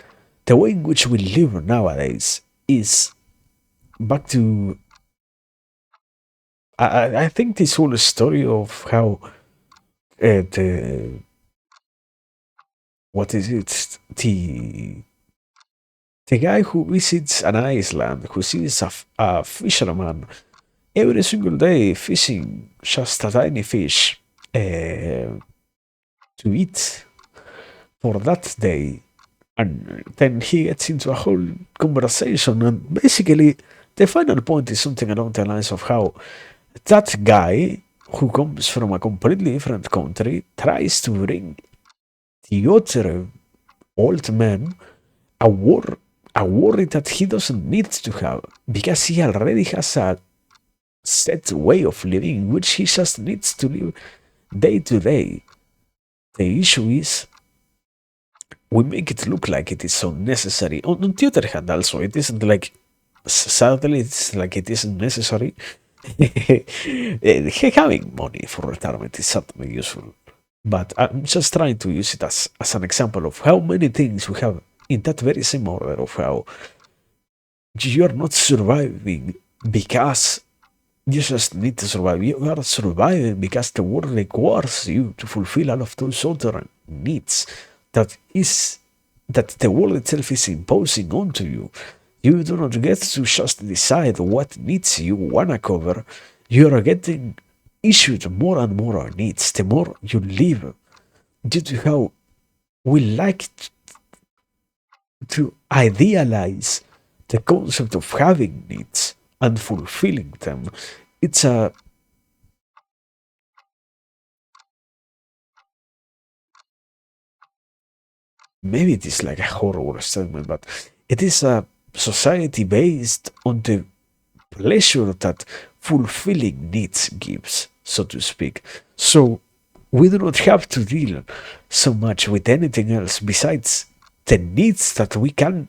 The way in which we live nowadays is back to. I think this whole story of how the what is it the guy who visits an island who sees a fisherman every single day fishing just a tiny fish to eat for that day. And then he gets into a whole conversation, and basically, the final point is something along the lines of how that guy who comes from a completely different country tries to bring the other old man a war a worry that he doesn't need to have because he already has a set way of living which he just needs to live day to day. The issue is we make it look like it is so necessary. On the other hand, also, it isn't like, sadly, it's like it isn't necessary. Having money for retirement is certainly useful, but I'm just trying to use it as an example of how many things we have in that very same order of how you're not surviving because you just need to survive. You are surviving because the world requires you to fulfill all of those other needs that is that the world itself is imposing onto you. You do not get to just decide what needs you wanna cover. You are getting issued more and more needs the more you live, due to how we like to idealize the concept of having needs and fulfilling them. It's a maybe it is like a horror statement, but it is a society based on the pleasure that fulfilling needs gives, so to speak. So we do not have to deal so much with anything else besides the needs that we can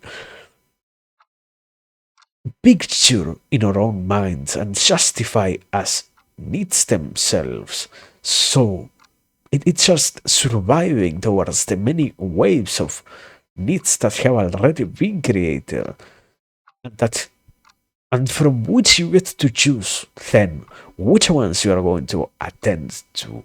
picture in our own minds and justify as needs themselves. So it's just surviving towards the many waves of needs that have already been created, and that and from which you get to choose then which ones you are going to attend to.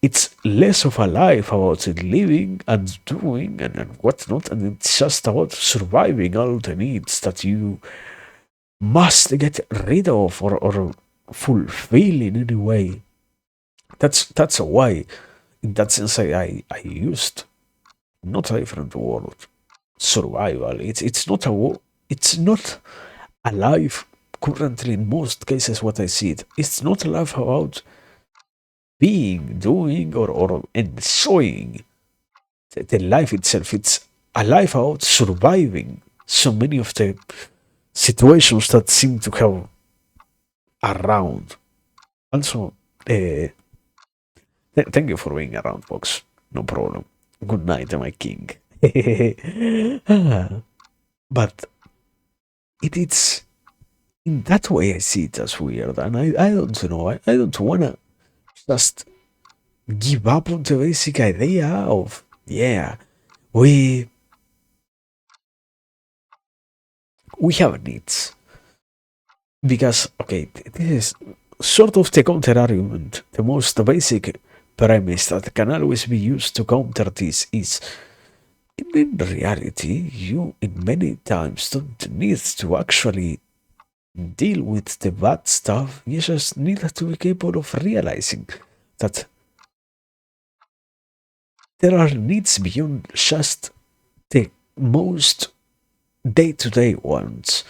It's less of a life about living and doing and whatnot, and it's just about surviving all the needs that you must get rid of or fulfill in any way. That's why, in that sense, I used not a different word, survival. It's not a it's not a life currently in most cases what I see it. It's not a life about being, doing, or enjoying the life itself. It's a life about surviving so many of the situations that seem to have around. Also, thank you for being around, folks. No problem. Good night, my king. But it's in that way I see it as weird, and I don't know. I don't wanna just give up on the basic idea of yeah, we we have needs because okay, this is sort of the counter argument. The most basic premise that can always be used to counter this is in reality, you in many times don't need to actually deal with the bad stuff. You just need to be capable of realizing that there are needs beyond just the most day to day ones.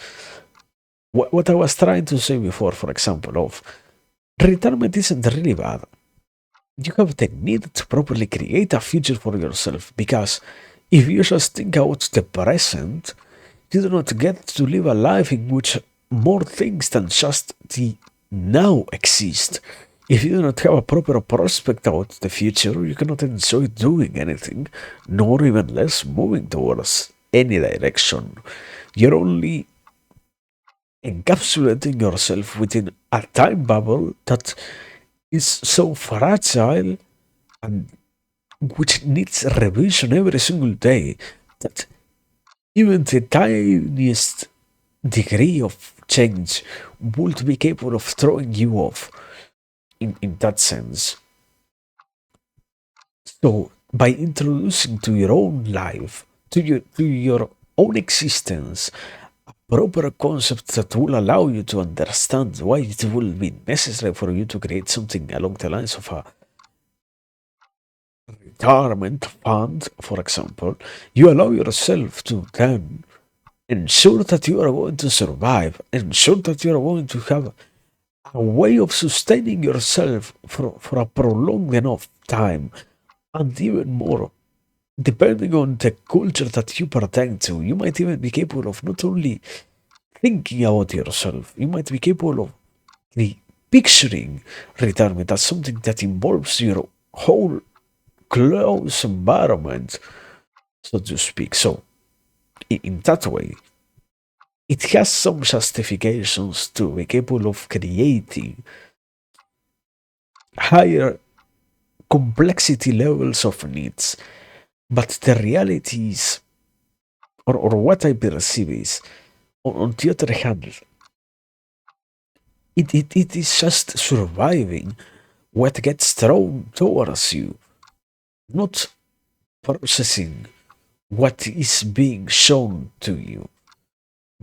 What I was trying to say before, for example, of retirement isn't really bad. You have the need to properly create a future for yourself because if you just think about the present, you do not get to live a life in which more things than just the now exist. If you do not have a proper prospect about the future, you cannot enjoy doing anything, nor even less moving towards any direction. You're only encapsulating yourself within a time bubble that is so fragile and which needs revision every single day that even the tiniest degree of change would be capable of throwing you off in that sense. So by introducing to your own life, to your own existence, a proper concept that will allow you to understand why it will be necessary for you to create something along the lines of a retirement fund, for example, you allow yourself to then ensure that you are going to survive, ensure that you are going to have a way of sustaining yourself for a prolonged enough time, and even more, depending on the culture that you pertain to, you might even be capable of not only thinking about yourself, you might be capable of picturing retirement as something that involves your whole close environment. so to speak. So, in that way, it has some justifications to be capable of creating higher complexity levels of needs. But the reality is, or what I perceive is, on the other hand, it is just surviving what gets thrown towards you, not processing what is being shown to you.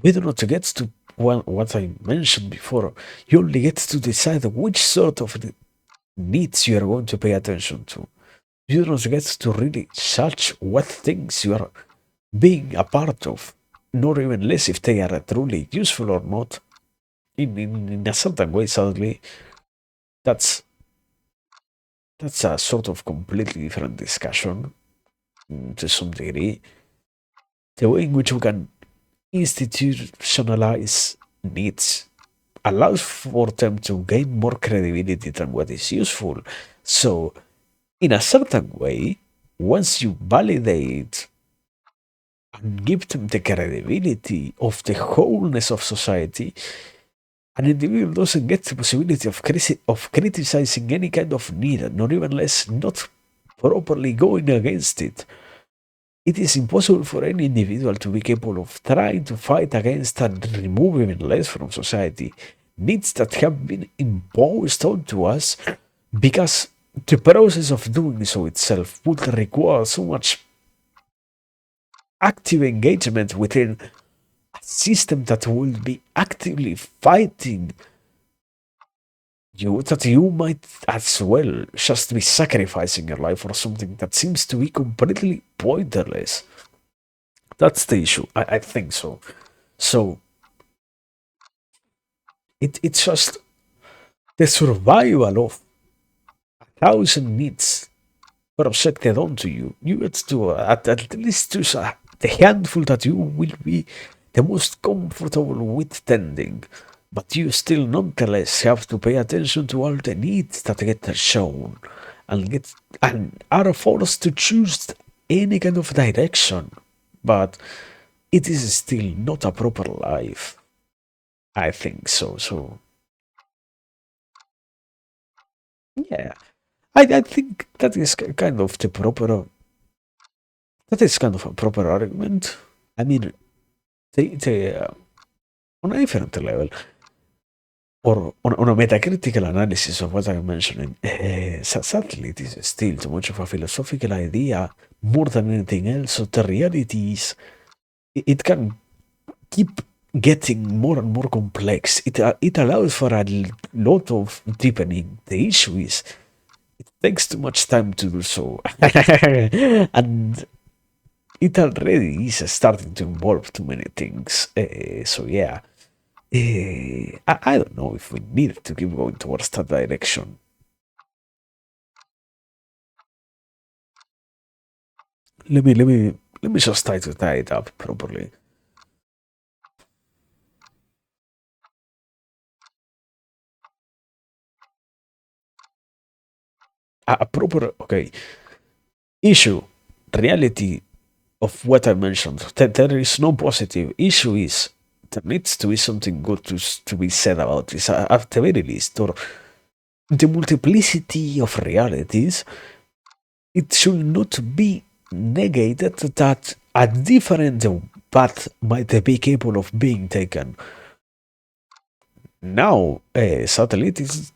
We do not get to, well, what I mentioned before. You only get to decide which sort of needs you are going to pay attention to. You don't get to really judge what things you are being a part of, nor even less if they are truly useful or not. In a certain way, sadly, that's that's a sort of completely different discussion to some degree. The way in which we can institutionalize needs allows for them to gain more credibility than what is useful. So, in a certain way, once you validate and give them the credibility of the wholeness of society, an individual doesn't get the possibility of criticizing any kind of need, nor even less not properly going against it. It is impossible for any individual to be capable of trying to fight against and remove even less from society needs that have been imposed onto us because the process of doing so itself would require so much active engagement within a system that will be actively fighting you, that you might as well just be sacrificing your life for something that seems to be completely pointless. That's the issue. I think so. So it's just the survival of a thousand needs projected onto you. You get to at least choose the handful that you will be the most comfortable with tending. But you still nonetheless have to pay attention to all the needs that get shown and are forced to choose any kind of direction. But it is still not a proper life. I think so. So yeah, I think that is kind of the proper. That is kind of a proper argument. I mean, they on a different level, or on a metacritical analysis of what I'm mentioning, sadly, this is still too much of a philosophical idea more than anything else. So the reality is, it can keep getting more and more complex. It allows for a lot of deepening. The issue is, it takes too much time to do so, and it already is starting to involve too many things. So yeah, I don't know if we need to keep going towards that direction. Let me just try to tie it up properly. A proper, okay, issue, reality of what I mentioned. That there is no positive issue. Is there needs to be something good to be said about this at the very least, or the multiplicity of realities. It should not be negated that a different path might be capable of being taken. Now, satellites,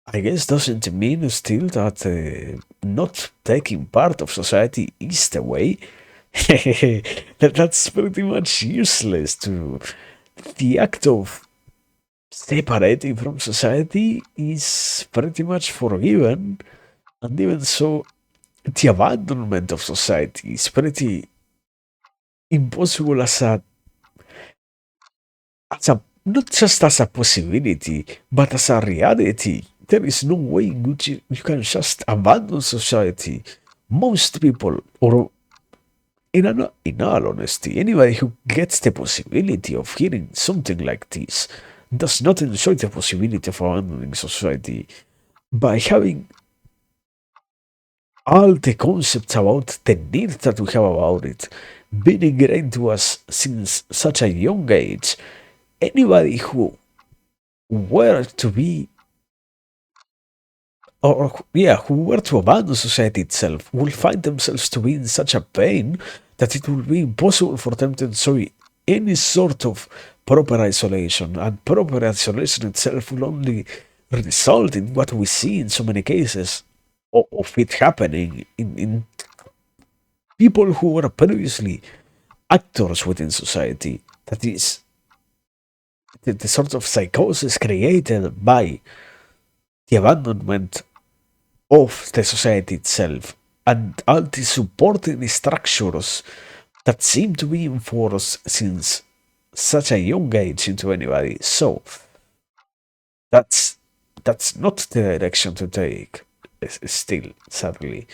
I guess, doesn't mean still that not taking part of society is the way. That's pretty much useless to the act of separating from society is pretty much forgiven, and even so, the abandonment of society is pretty impossible as a not just as a possibility, but as a reality. There is no way in which you can just abandon society. Most people, or in all honesty, anybody who gets the possibility of hearing something like this does not enjoy the possibility of abandoning society by having all the concepts about the need that we have about it being ingrained to us since such a young age. Anybody who were to be, or yeah, who were to abandon society itself will find themselves to be in such a pain that it will be impossible for them to enjoy any sort of proper isolation, and proper isolation itself will only result in what we see in so many cases of it happening in people who were previously actors within society. That is the sort of psychosis created by the abandonment of the society itself and all the supporting structures that seem to be enforced since such a young age into anybody. So that's that's not the direction to take. Still, sadly,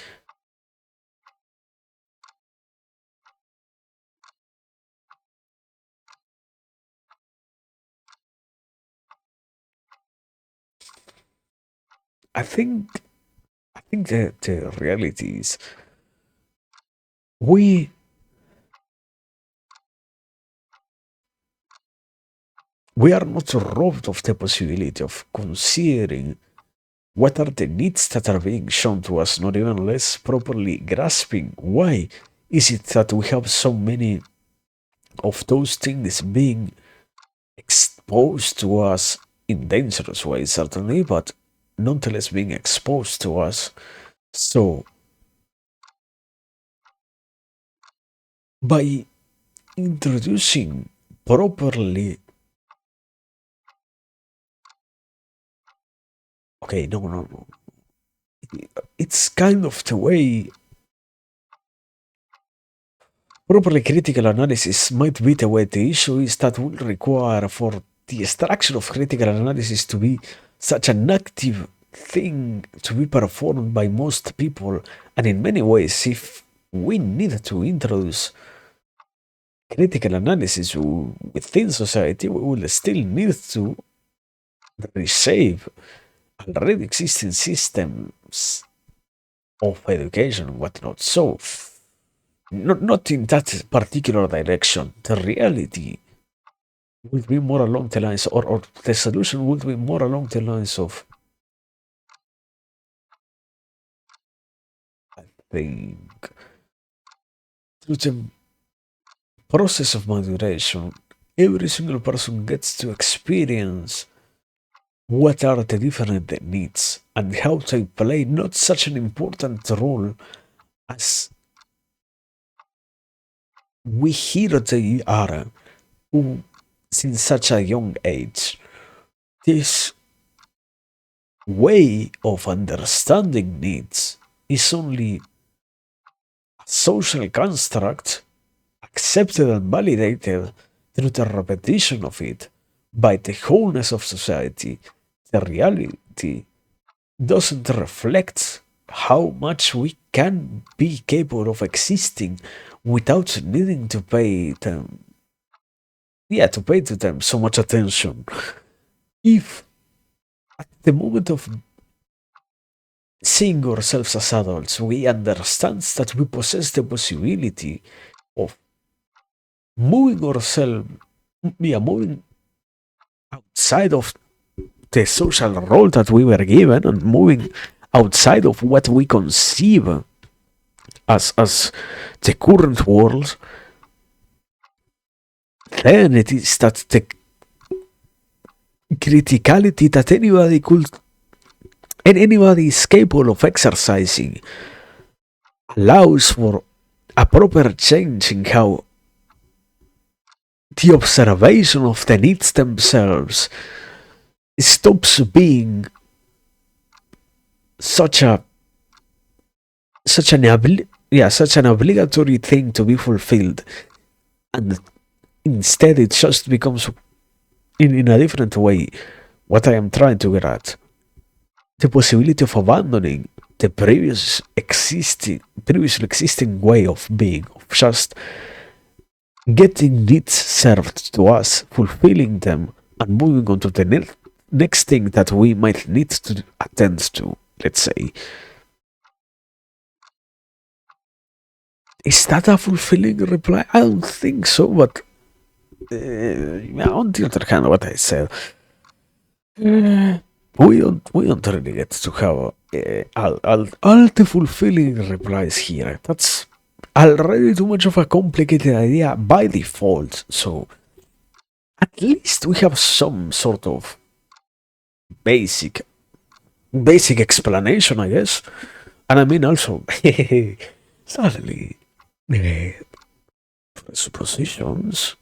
I think I think the reality is we we are not robbed of the possibility of considering what are the needs that are being shown to us, not even less properly grasping why is it that we have so many of those things being exposed to us in dangerous ways, certainly, but nonetheless being exposed to us. So, by introducing properly, okay, no, it's kind of the way properly critical analysis might be the way. The issue is that will require for the structure of critical analysis to be such an active thing to be performed by most people. And in many ways, if we need to introduce critical analysis within society, we will still need to reshape already existing systems of education and whatnot. So, not in that particular direction. The reality would be more along the lines, or the solution would be more along the lines of the through the process of maturation, every single person gets to experience what are the different needs and how they play not such an important role as we hear they are who, since such a young age. This way of understanding needs is only a social construct accepted and validated through the repetition of it by the wholeness of society. The reality doesn't reflect how much we can be capable of existing without needing to pay them, yeah, to pay to them so much attention. If at the moment of seeing ourselves as adults, we understand that we possess the possibility of moving ourselves, yeah, moving outside of the social role that we were given and moving outside of what we conceive as the current world, then it is that the criticality that anybody could and anybody is capable of exercising allows for a proper change in how the observation of the needs themselves stops being such a such an obligatory thing to be fulfilled, and instead it just becomes in a different way what I am trying to get at, the possibility of abandoning the previously existing way of being, of just getting needs served to us, fulfilling them, and moving on to the next thing that we might need to attend to, let's say. Is that a fulfilling reply? I don't think so, but on the other hand, what I said, uh, we don't really get to have all the fulfilling replies here. That's already too much of a complicated idea by default. So at least we have some sort of basic basic explanation, I guess. And I mean also, sadly, uh, presuppositions.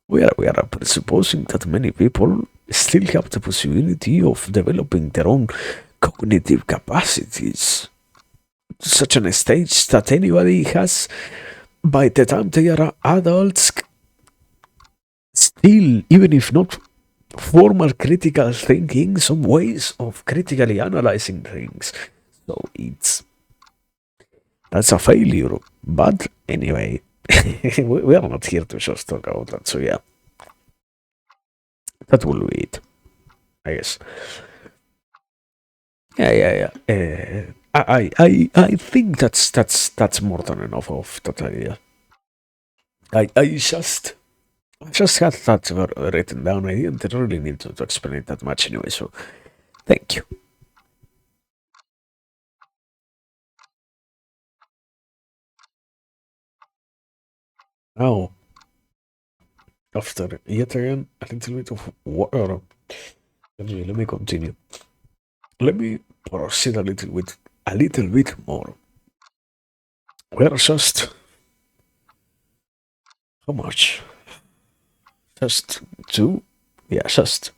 We are presupposing that many people still have the possibility of developing their own cognitive capacities to such an stage that anybody has by the time they are adults, still, even if not formal critical thinking, some ways of critically analyzing things. So that's a failure. But anyway, we are not here to just talk about that. So yeah, that will be it, I guess. Yeah, yeah, yeah. I think that's more than enough of that idea. I just had that written down. I didn't really need to explain it that much anyway. So thank you. Now, after yet again a little bit of water, let me continue. Let me proceed a little bit more. We're just how much? Just two? Yeah, just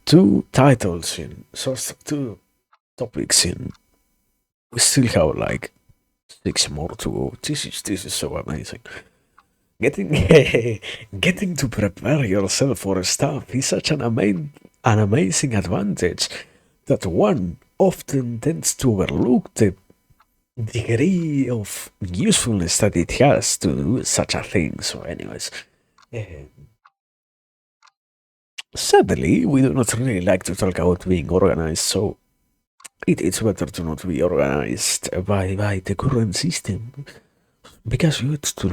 two titles in, just two topics in. We still have like six more to go. This is so amazing. Getting getting to prepare yourself for stuff is such an amazing advantage that one often tends to overlook the degree of usefulness that it has to do such a thing. So, anyways, eh, sadly, we do not really like to talk about being organized, so it's better to not be organized by the current system because it's to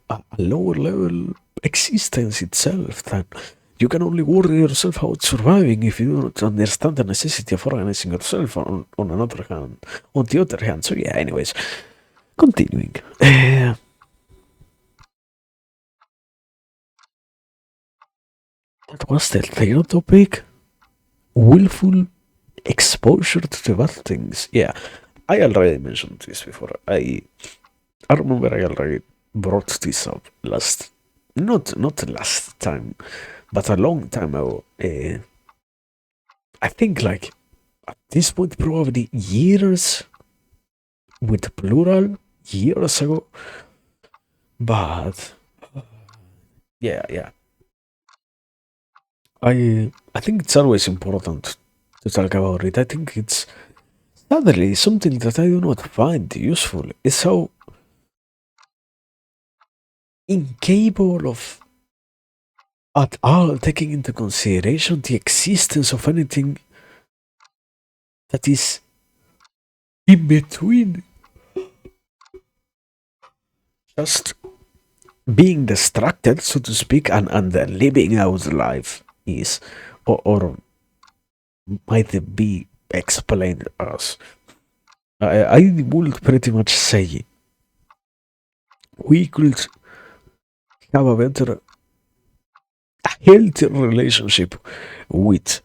a lower level existence itself that you can only worry yourself about surviving if you do not understand the necessity of organizing yourself on the other hand. So yeah, anyways, continuing. That was the third topic. Willful exposure to the bad things. Yeah, I already mentioned this before. I remember I already brought this up not last time, but a long time ago. I think like at this point probably years with plural years ago. But yeah, yeah. I think it's always important to talk about it. I think it's sadly something that I do not find useful is how incapable of at all taking into consideration the existence of anything that is in between just being distracted, so to speak, and living out life is, or might be explained as. I would pretty much say we could have a better, a healthy relationship with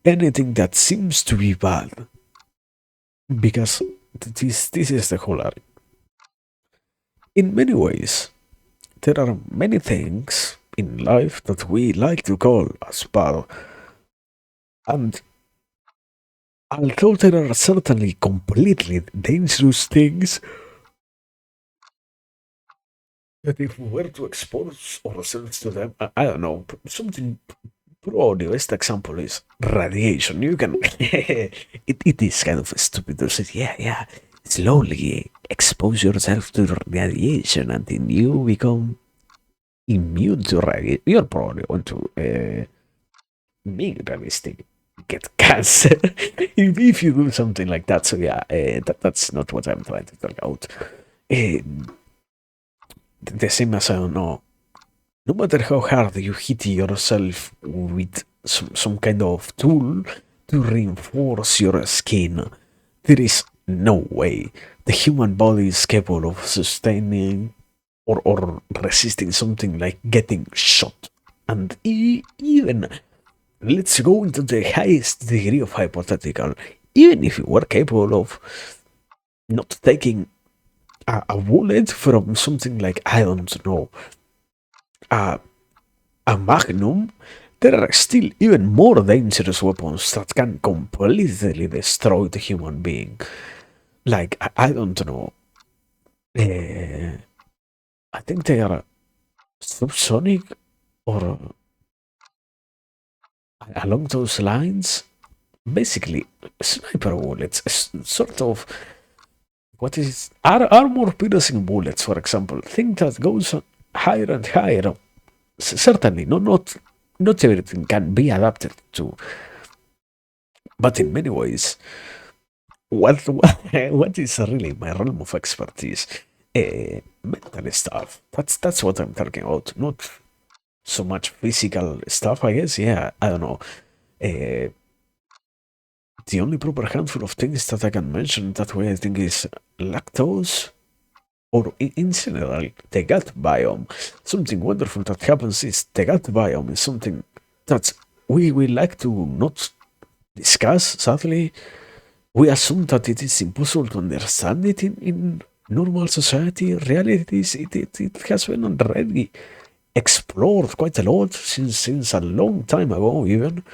anything that seems to be bad, because this is the whole argument. In many ways, there are many things in life that we like to call as bad, and although there are certainly completely dangerous things that if we were to expose ourselves to them, I don't know, something probably the best example is radiation. You can, it is kind of stupid to say, yeah, yeah, slowly expose yourself to radiation until you become immune to radiation. You're probably going to, being realistic, get cancer if you do something like that. So yeah, that's not what I'm trying to talk about. Um, the same as I don't know. No matter how hard you hit yourself with some kind of tool to reinforce your skin, there is no way the human body is capable of sustaining or resisting something like getting shot. And even let's go into the highest degree of hypothetical. Even if you were capable of not taking a bullet from something like, I don't know, a, a magnum, there are still even more dangerous weapons that can completely destroy the human being. Like, I don't know. Uh, I think they are subsonic or along those lines. Basically, sniper bullets, sort of what is armor piercing bullets, for example, thing that goes higher and higher. Certainly, not everything can be adapted to, but in many ways, what what is really my realm of expertise? Mental stuff. That's what I'm talking about. Not so much physical stuff, I guess. Yeah, I don't know. Uh, the only proper handful of things that I can mention that way, I think, is lactose, or in general, the gut biome. Something wonderful that happens is the gut biome is something that we like to not discuss, sadly. We assume that it is impossible to understand it in normal society. Reality is it has been already explored quite a lot since a long time ago, even.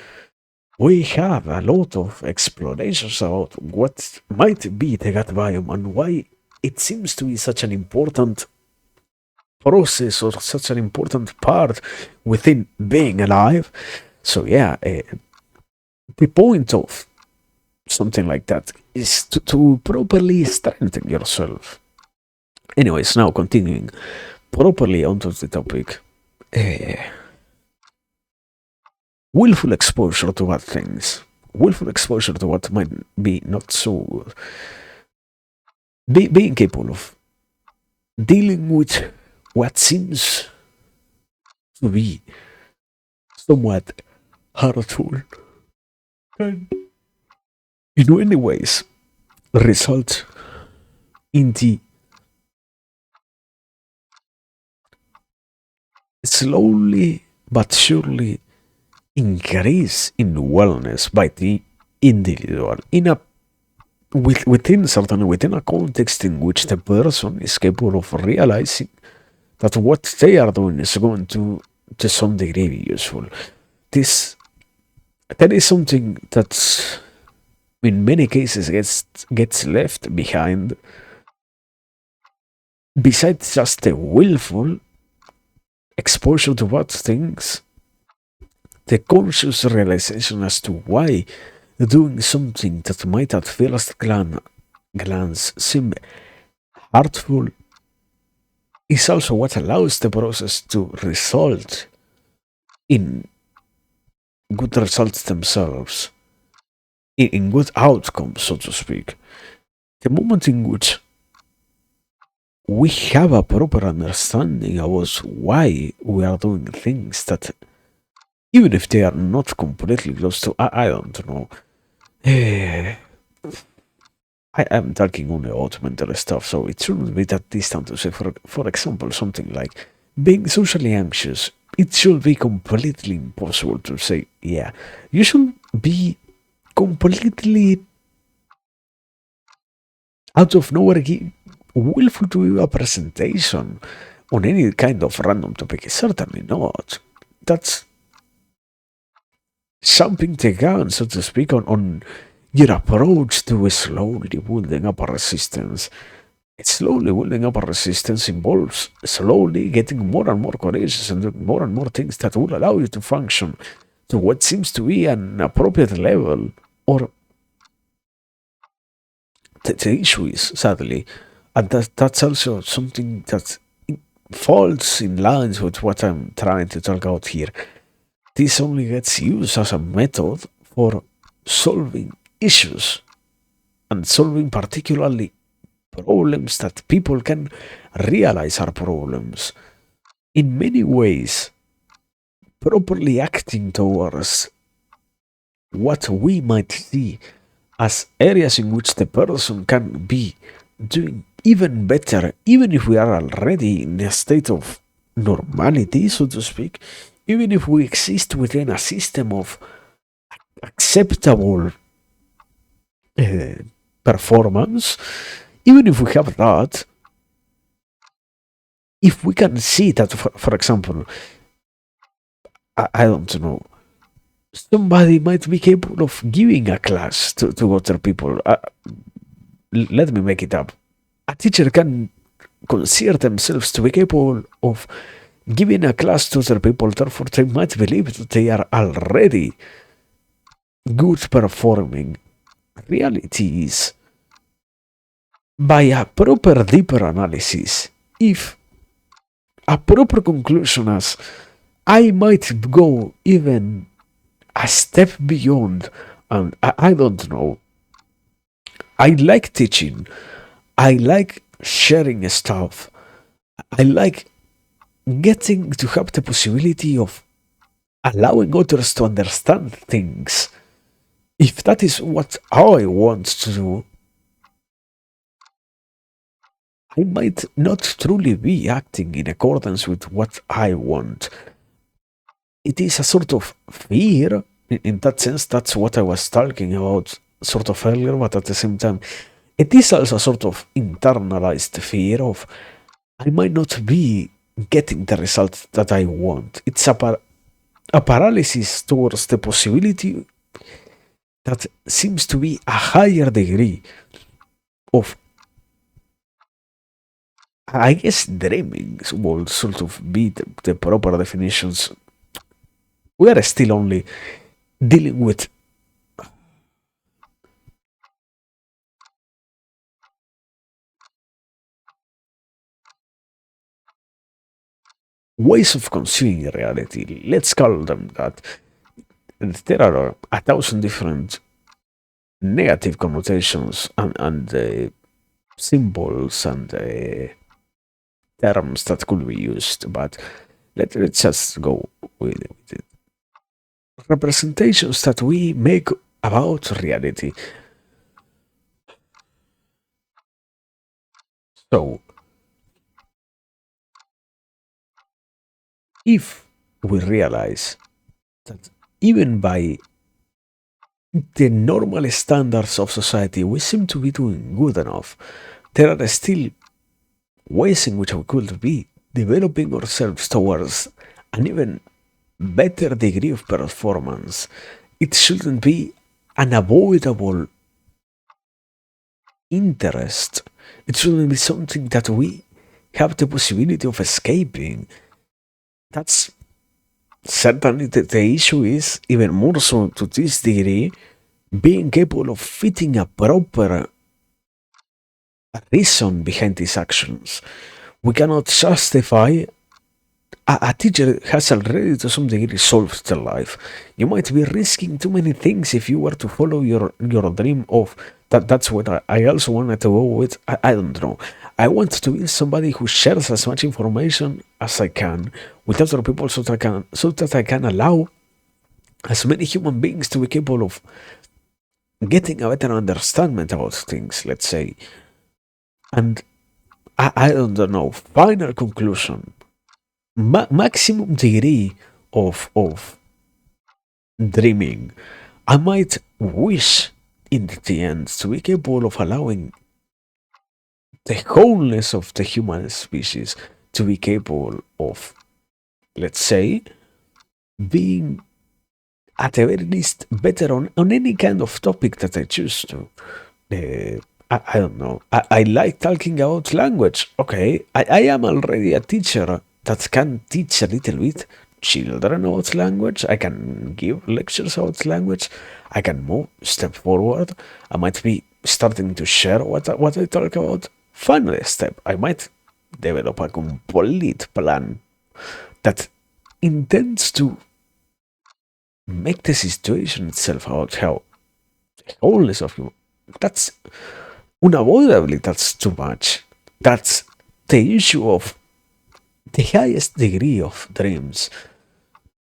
We have a lot of explorations about what might be the gut biome and why it seems to be such an important process or such an important part within being alive. So, yeah, the point of something like that is to properly strengthen yourself. Anyways, now continuing properly onto the topic. Uh, Willful exposure to bad things. Willful exposure to what might be not so good. Being capable of dealing with what seems to be somewhat hurtful can, in many ways, result in the slowly but surely increase in wellness by the individual in a within a context in which the person is capable of realizing that what they are doing is going to some degree be useful. This that is something that in many cases gets left behind. Besides just the willful exposure to what things, the conscious realization as to why doing something that might at first glance seem hurtful is also what allows the process to result in good results themselves, in good outcomes, so to speak. The moment in which we have a proper understanding about why we are doing things that, even if they are not completely close to, I don't know, eh, I am talking only about mental stuff, so it shouldn't be that distant to say, for example, something like being socially anxious. It should be completely impossible to say, yeah, you should be completely out of nowhere willful to give a presentation on any kind of random topic. Certainly not. That's jumping the gun, so to speak, on your approach to slowly building up a resistance. Slowly building up a resistance involves slowly getting more and more courageous and doing more and more things that will allow you to function to what seems to be an appropriate level. Or the issue is, sadly, and that's also something that falls in lines with what I'm trying to talk about here. This only gets used as a method for solving issues and solving particularly problems that people can realize are problems. In many ways, properly acting towards what we might see as areas in which the person can be doing even better, even if we are already in a state of normality, so to speak, even if we exist within a system of acceptable uh, performance, even if we have that, if we can see that, for example, I don't know, somebody might be capable of giving a class to other people. Let me make it up. A teacher can consider themselves to be capable of giving a class to other people, therefore they might believe that they are already good performing. Reality is, by a proper deeper analysis, if a proper conclusion as I might go even a step beyond, and I don't know, I like teaching, I like sharing stuff, I like getting to have the possibility of allowing others to understand things. If that is what I want to do, I might not truly be acting in accordance with what I want. It is a sort of fear. In that sense, that's what I was talking about sort of earlier, but at the same time, it is also a sort of internalized fear of I might not be getting the result that I want. It's a paralysis towards the possibility that seems to be a higher degree of, I guess, dreaming will sort of be the proper definitions. We are still only dealing with ways of conceiving reality. Let's call them that. And there are a thousand different negative connotations and symbols and terms that could be used, but let's just go with it. Representations that we make about reality. So, if we realize that even by the normal standards of society, we seem to be doing good enough, there are still ways in which we could be developing ourselves towards an even better degree of performance. It shouldn't be an avoidable interest. It shouldn't be something that we have the possibility of escaping. That's certainly the issue is, even more so to this degree, being capable of fitting a proper reason behind these actions. We cannot justify. A teacher has already to some degree solved their life. You might be risking too many things if you were to follow your dream of that. That's what I also wanted to go with. I don't know. I want to be somebody who shares as much information as I can with other people so that I can allow as many human beings to be capable of getting a better understanding about things, let's say. And I don't know. Final conclusion. Maximum degree of dreaming. I might wish in the end to be capable of allowing the wholeness of the human species to be capable of, let's say, being at the very least better on any kind of topic that I choose to. I don't know. I like talking about language. Okay, I am already a teacher that can teach a little bit children about language. I can give lectures about language. I can move step forward. I might be starting to share what I talk about. Final step, I might develop a complete plan that intends to make the situation itself about how the wholeness of you. That's Unavoidably, that's too much. That's the issue of the highest degree of dreams.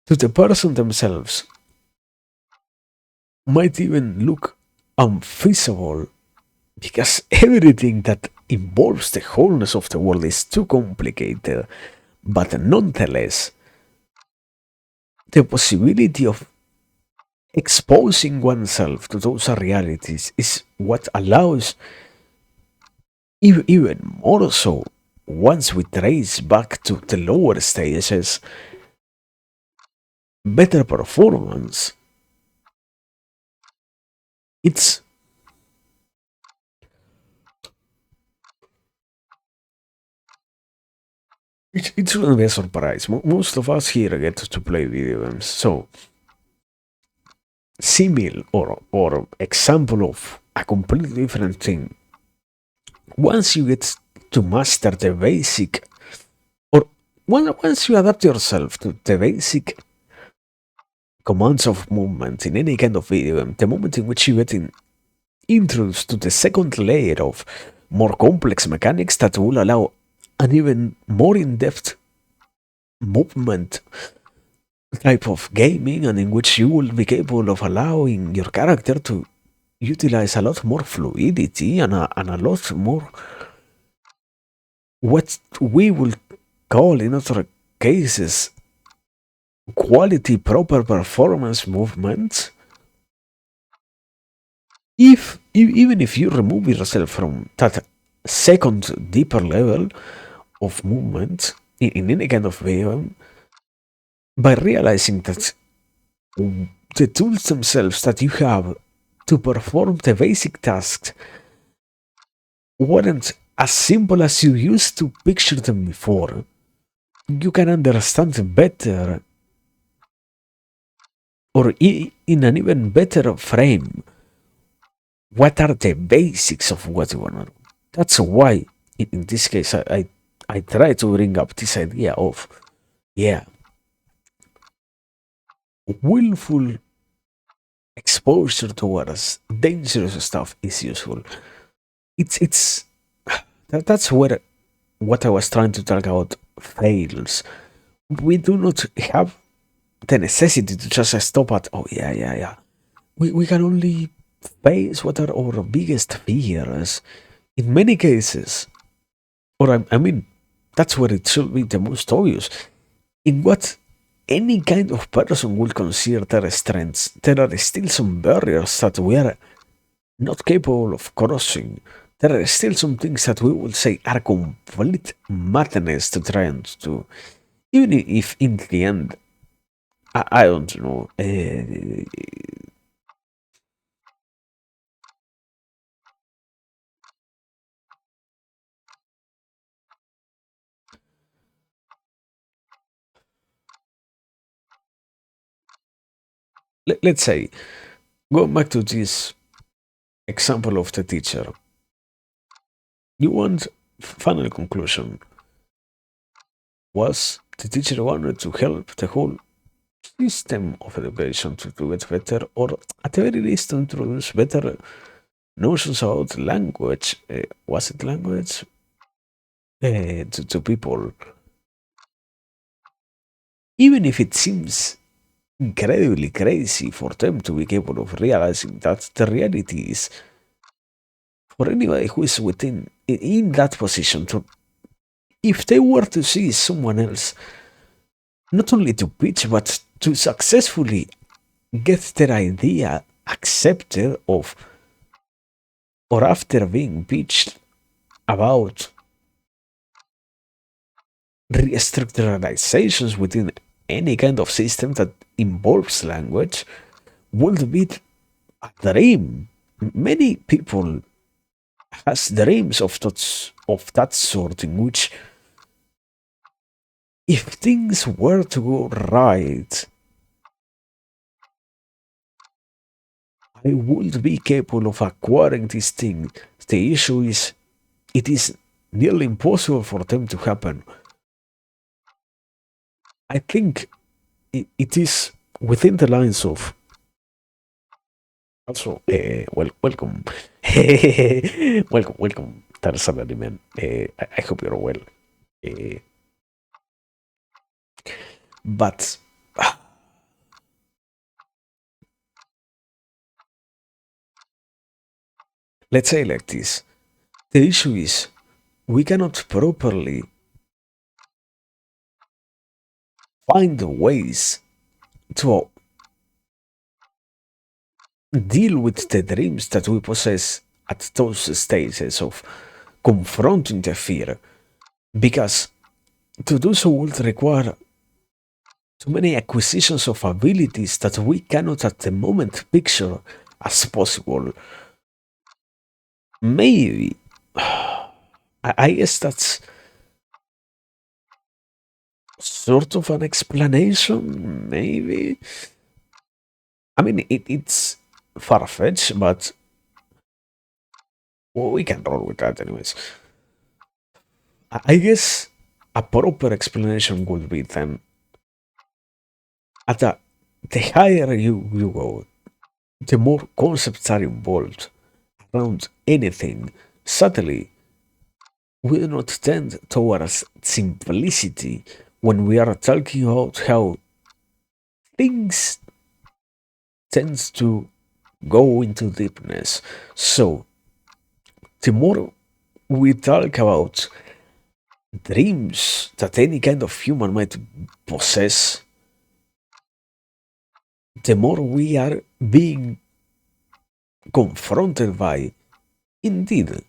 To the person themselves, might even look unfeasible because everything that involves the wholeness of the world is too complicated. But nonetheless, the possibility of exposing oneself to those realities is what allows, even more so, once we trace back to the lower stages, better performance. It's it shouldn't be a surprise. Most of us here get to play video games, so simile or example of a completely different thing. Once you get to master the basic, or once you adapt yourself to the basic commands of movement in any kind of video game, the moment in which you get introduced to the second layer of more complex mechanics that will allow an even more in-depth movement type of gaming, and in which you will be capable of allowing your character to utilize a lot more fluidity and a lot more what we will call in other cases quality proper performance movements. If even if you remove yourself from that second deeper level of movement in any kind of video, by realizing that the tools themselves that you have to perform the basic tasks weren't as simple as you used to picture them before, you can understand better, or in an even better frame, what are the basics of what you want to do. That's why, in this case, I try to bring up this idea of, yeah, willful exposure towards dangerous stuff is useful. It's that's where what I was trying to talk about fails. We do not have the necessity to just stop at, oh yeah, yeah, yeah. We can only face what are our biggest fears. In many cases, or I mean, that's where it should be the most obvious. In what any kind of person will consider their strengths, there are still some barriers that we are not capable of crossing. There are still some things that we will say are complete madness to try and do. Even if in the end, I don't know. Let's say, go back to this example of the teacher. You want final conclusion was the teacher wanted to help the whole system of education to get better, or at the very least to introduce better notions about language. Was it language? To people. Even if it seems incredibly crazy for them to be capable of realizing that the reality is for anybody who is in that position to, if they were to see someone else not only to pitch but to successfully get their idea accepted of, or after being pitched about restructuralizations within any kind of system that involves language, would be a dream. Many people has dreams of that sort, in which if things were to go right, I would be capable of acquiring this thing. The issue is, it is nearly impossible for them to happen. I think it is within the lines of, also, welcome. Welcome, welcome, Tarzan man. I hope you're well. Uh, but let's say like this: the issue is we cannot properly find ways to deal with the dreams that we possess at those stages of confronting the fear, because to do so would require too many acquisitions of abilities that we cannot at the moment picture as possible. Maybe. I guess that's sort of an explanation, maybe. I mean, it's far fetched, but well, we can roll with that, anyways. I guess a proper explanation would be then at the higher you go, the more concepts are involved around anything. Subtly, we do not tend towards simplicity when we are talking about how things tends to go into deepness. So the more we talk about dreams that any kind of human might possess, the more we are being confronted by, indeed,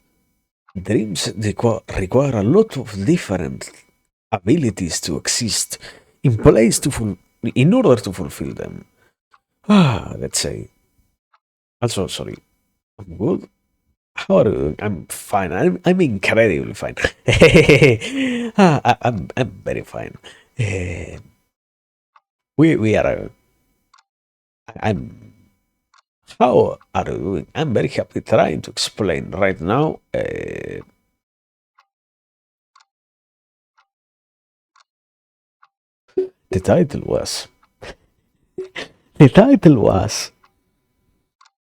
dreams require a lot of different abilities to exist in place in order to fulfill them. Let's say. Also, sorry, I'm good. How are you? I'm fine. I'm incredibly fine. I'm very fine. Eh, we are. I'm. How are you doing? I'm very happy trying to explain right now. The title was. The title was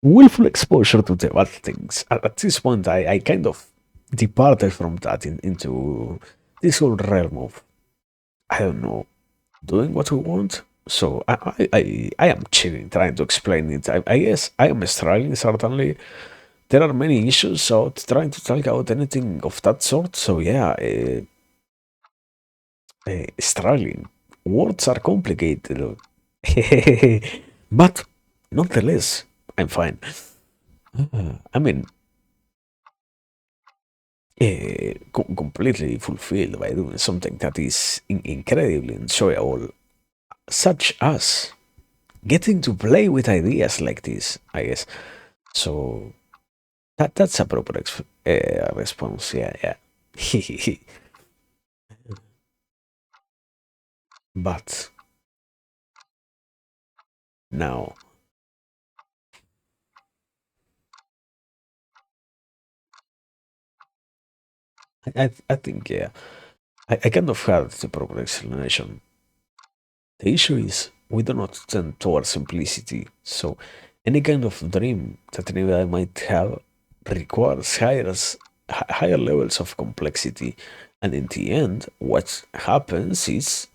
willful exposure to the bad things. At this point, I kind of departed from that into this whole realm of, I don't know, doing what we want. So I am chilling, trying to explain it. I guess I am struggling, certainly. There are many issues out trying to talk about anything of that sort. So yeah, struggling. Words are complicated. But nonetheless, I'm fine. I mean, completely fulfilled by doing something that is incredibly enjoyable, such as getting to play with ideas like this, I guess. So that's a proper response. Yeah, yeah. But now, I think yeah, I kind of had the proper explanation. The issue is we do not tend towards simplicity. So any kind of dream that anybody might have requires higher levels of complexity. And in the end, what happens is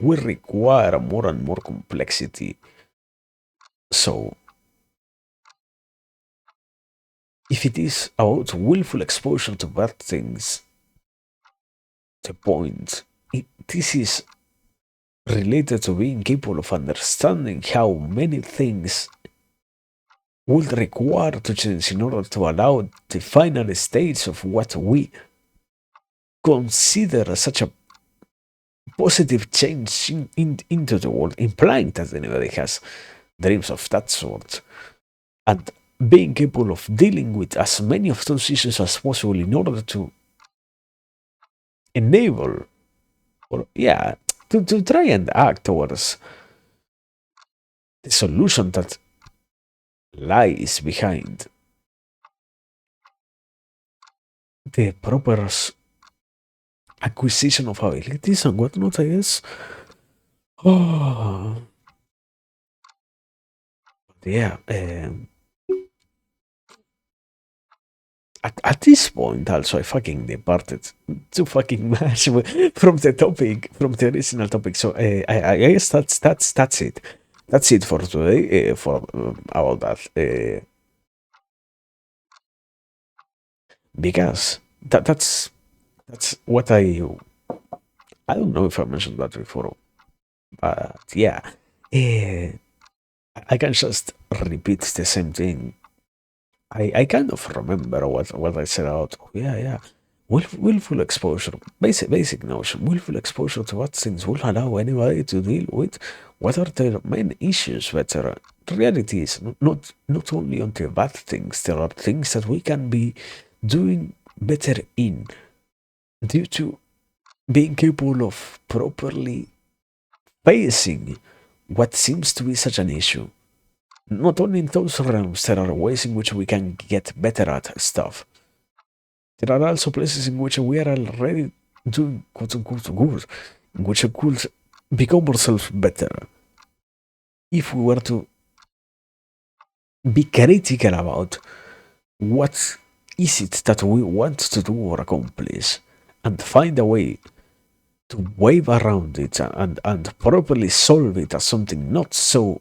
we require more and more complexity. So if it is about willful exposure to bad things, the point, this is related to being capable of understanding how many things would require to change in order to allow the final stage of what we consider such a positive change into the world, implying that anybody has dreams of that sort, and being capable of dealing with as many of those issues as possible in order to enable, or yeah, to try and act towards the solution that lies behind the proper acquisition of abilities and whatnot, I guess. Oh, yeah. At this point, also, I fucking departed too fucking much from the topic, from the original topic. So I guess that's it. That's it for today. For about that, because that's what I don't know if I mentioned that before, but yeah, uh, I can just repeat the same thing. I kind of remember what I said out. Oh, yeah, yeah. Willful exposure, basic notion. Willful exposure to what things will allow anybody to deal with what are their main issues. But the reality is not only on the bad things. There are things that we can be doing better in due to being capable of properly facing what seems to be such an issue. Not only in those realms, there are ways in which we can get better at stuff. There are also places in which we are already doing quote unquote good, in which we could become ourselves better if we were to be critical about what is it that we want to do or accomplish and find a way to wave around it and properly solve it as something not so,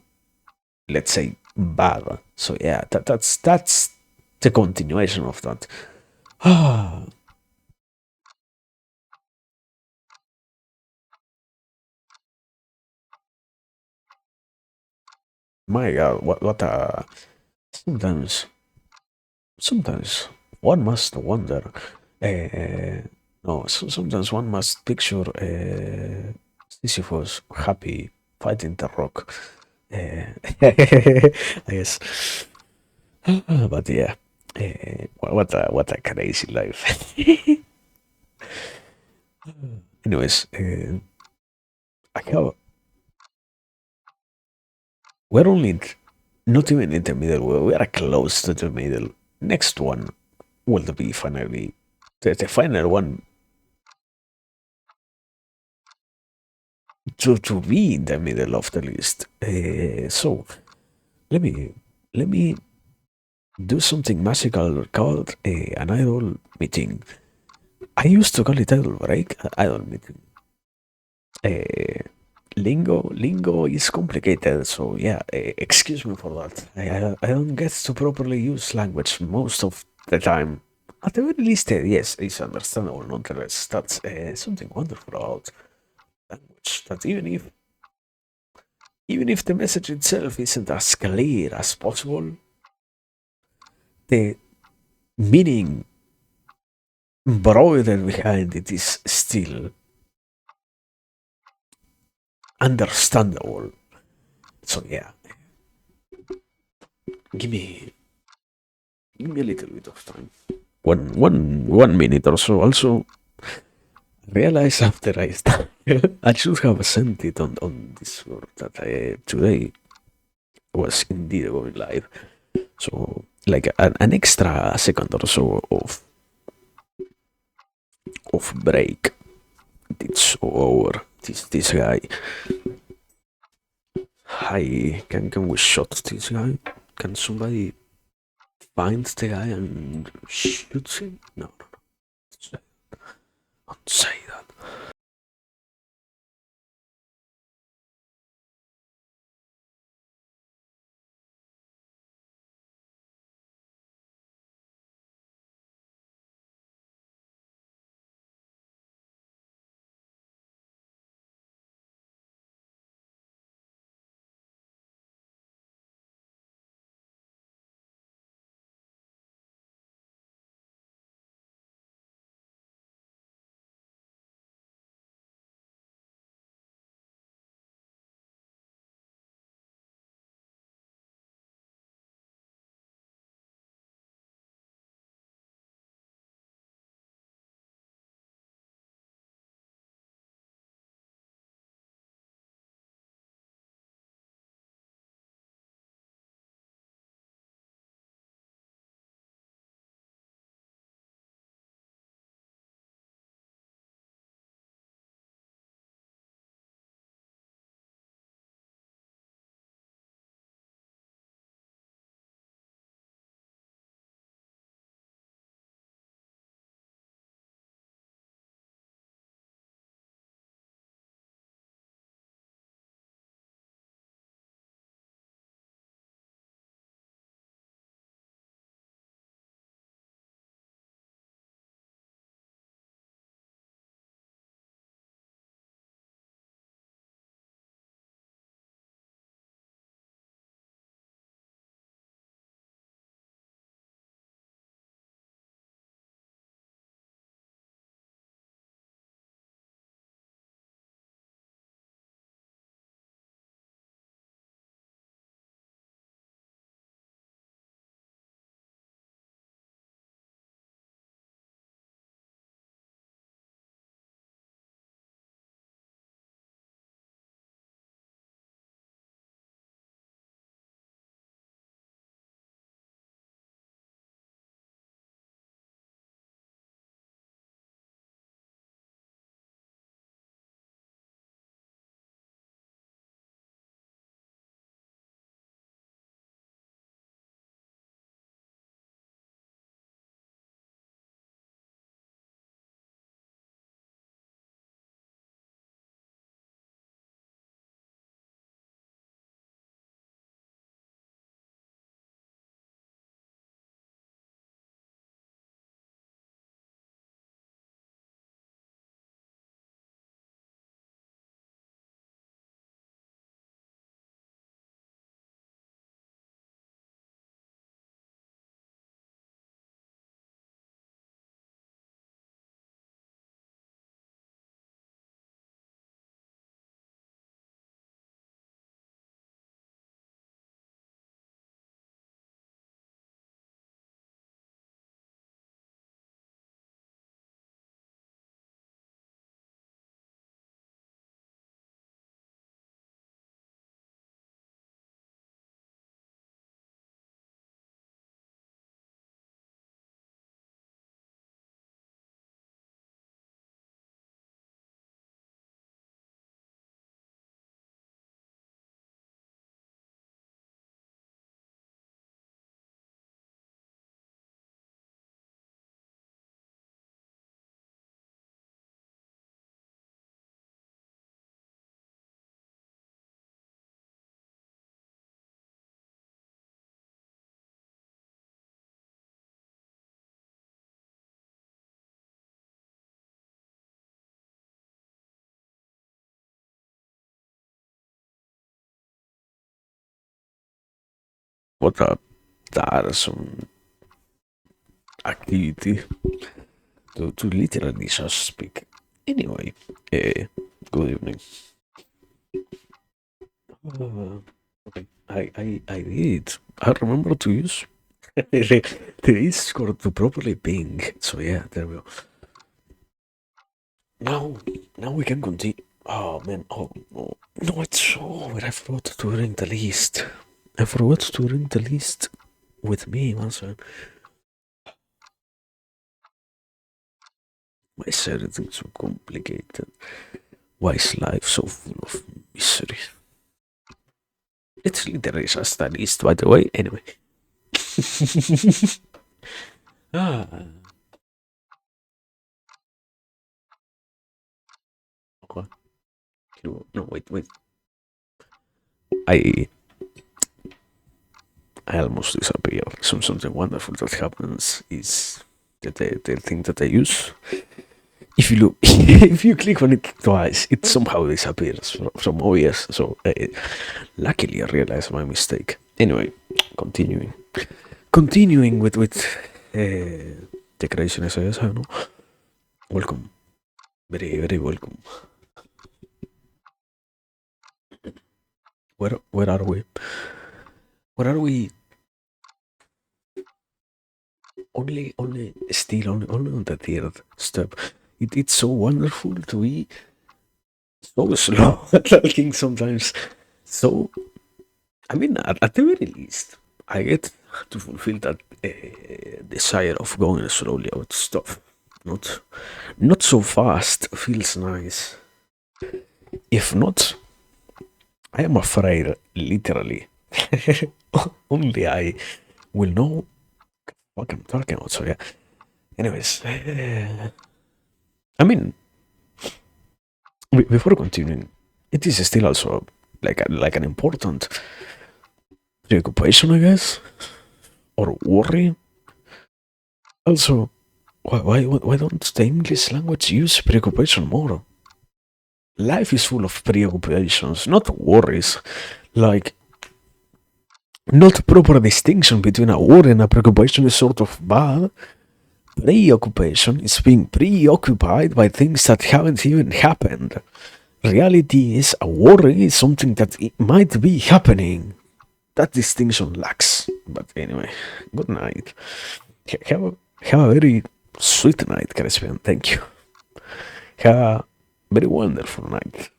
let's say, bad. So yeah, that's the continuation of that. Ah, my god, what a sometimes sometimes one must wonder. No, sometimes one must picture Sisyphus happy fighting the rock. I guess. But yeah, what a crazy life. Anyways, I have we're only not even in the middle. We are close to the middle. Next one will be finally the final one to be in the middle of the list. So let me let me do something magical called an idol meeting. I used to call it idol break, idol meeting. Uh, lingo is complicated, so yeah. Excuse me for that. I don't get to properly use language most of the time. At the very least, yes, it's understandable. Nonetheless, that's something wonderful about language. That even if the message itself isn't as clear as possible, the meaning broader behind it is still understandable. So yeah, give me give me a little bit of time. One minute or so. Also, realize after I start, I should have sent it on Discord that today was indeed going live. So like an extra second or so of break. It's over. This guy. Hi, can we shot this guy? Can somebody find the guy and shoot him? No, no, no. Don't say that. what a tiresome activity to literally just speak. Anyway, good evening. Okay, I did. I remember to use the Discord to properly ping. So yeah, there we go. Now, now we can continue. Oh man, oh no, no, it's over. I forgot to ring the list. I forgot to ring the list with me once. Why is everything so complicated? Why is life so full of misery? It's literally just a list, by the way. Anyway. ah, okay. No, wait. I I almost disappear. Something wonderful that happens is that the thing that I use. If you look, if you click on it twice, it somehow disappears from OBS. So luckily, I realized my mistake. Anyway, continuing with the craziness. I know. Welcome, very welcome. Where are we? Where are we? Only still only on the third step. It's so wonderful to be so slow at talking sometimes. So I mean, at the very least, I get to fulfill that desire of going slowly about stuff. Not not so fast feels nice. If not, I am afraid, literally. Only I will know what I'm talking about. So yeah. Anyways, I mean, before continuing, it is still also like an important preoccupation, I guess, or worry. Also, why don't the English language use preoccupation more? Life is full of preoccupations, not worries. Like, not proper distinction between a worry and a preoccupation is sort of bad. Preoccupation is being preoccupied by things that haven't even happened. Reality is a worry is something that it might be happening. That distinction lacks. But anyway, good night. Have a very sweet night, Caspian. Thank you. Have a very wonderful night.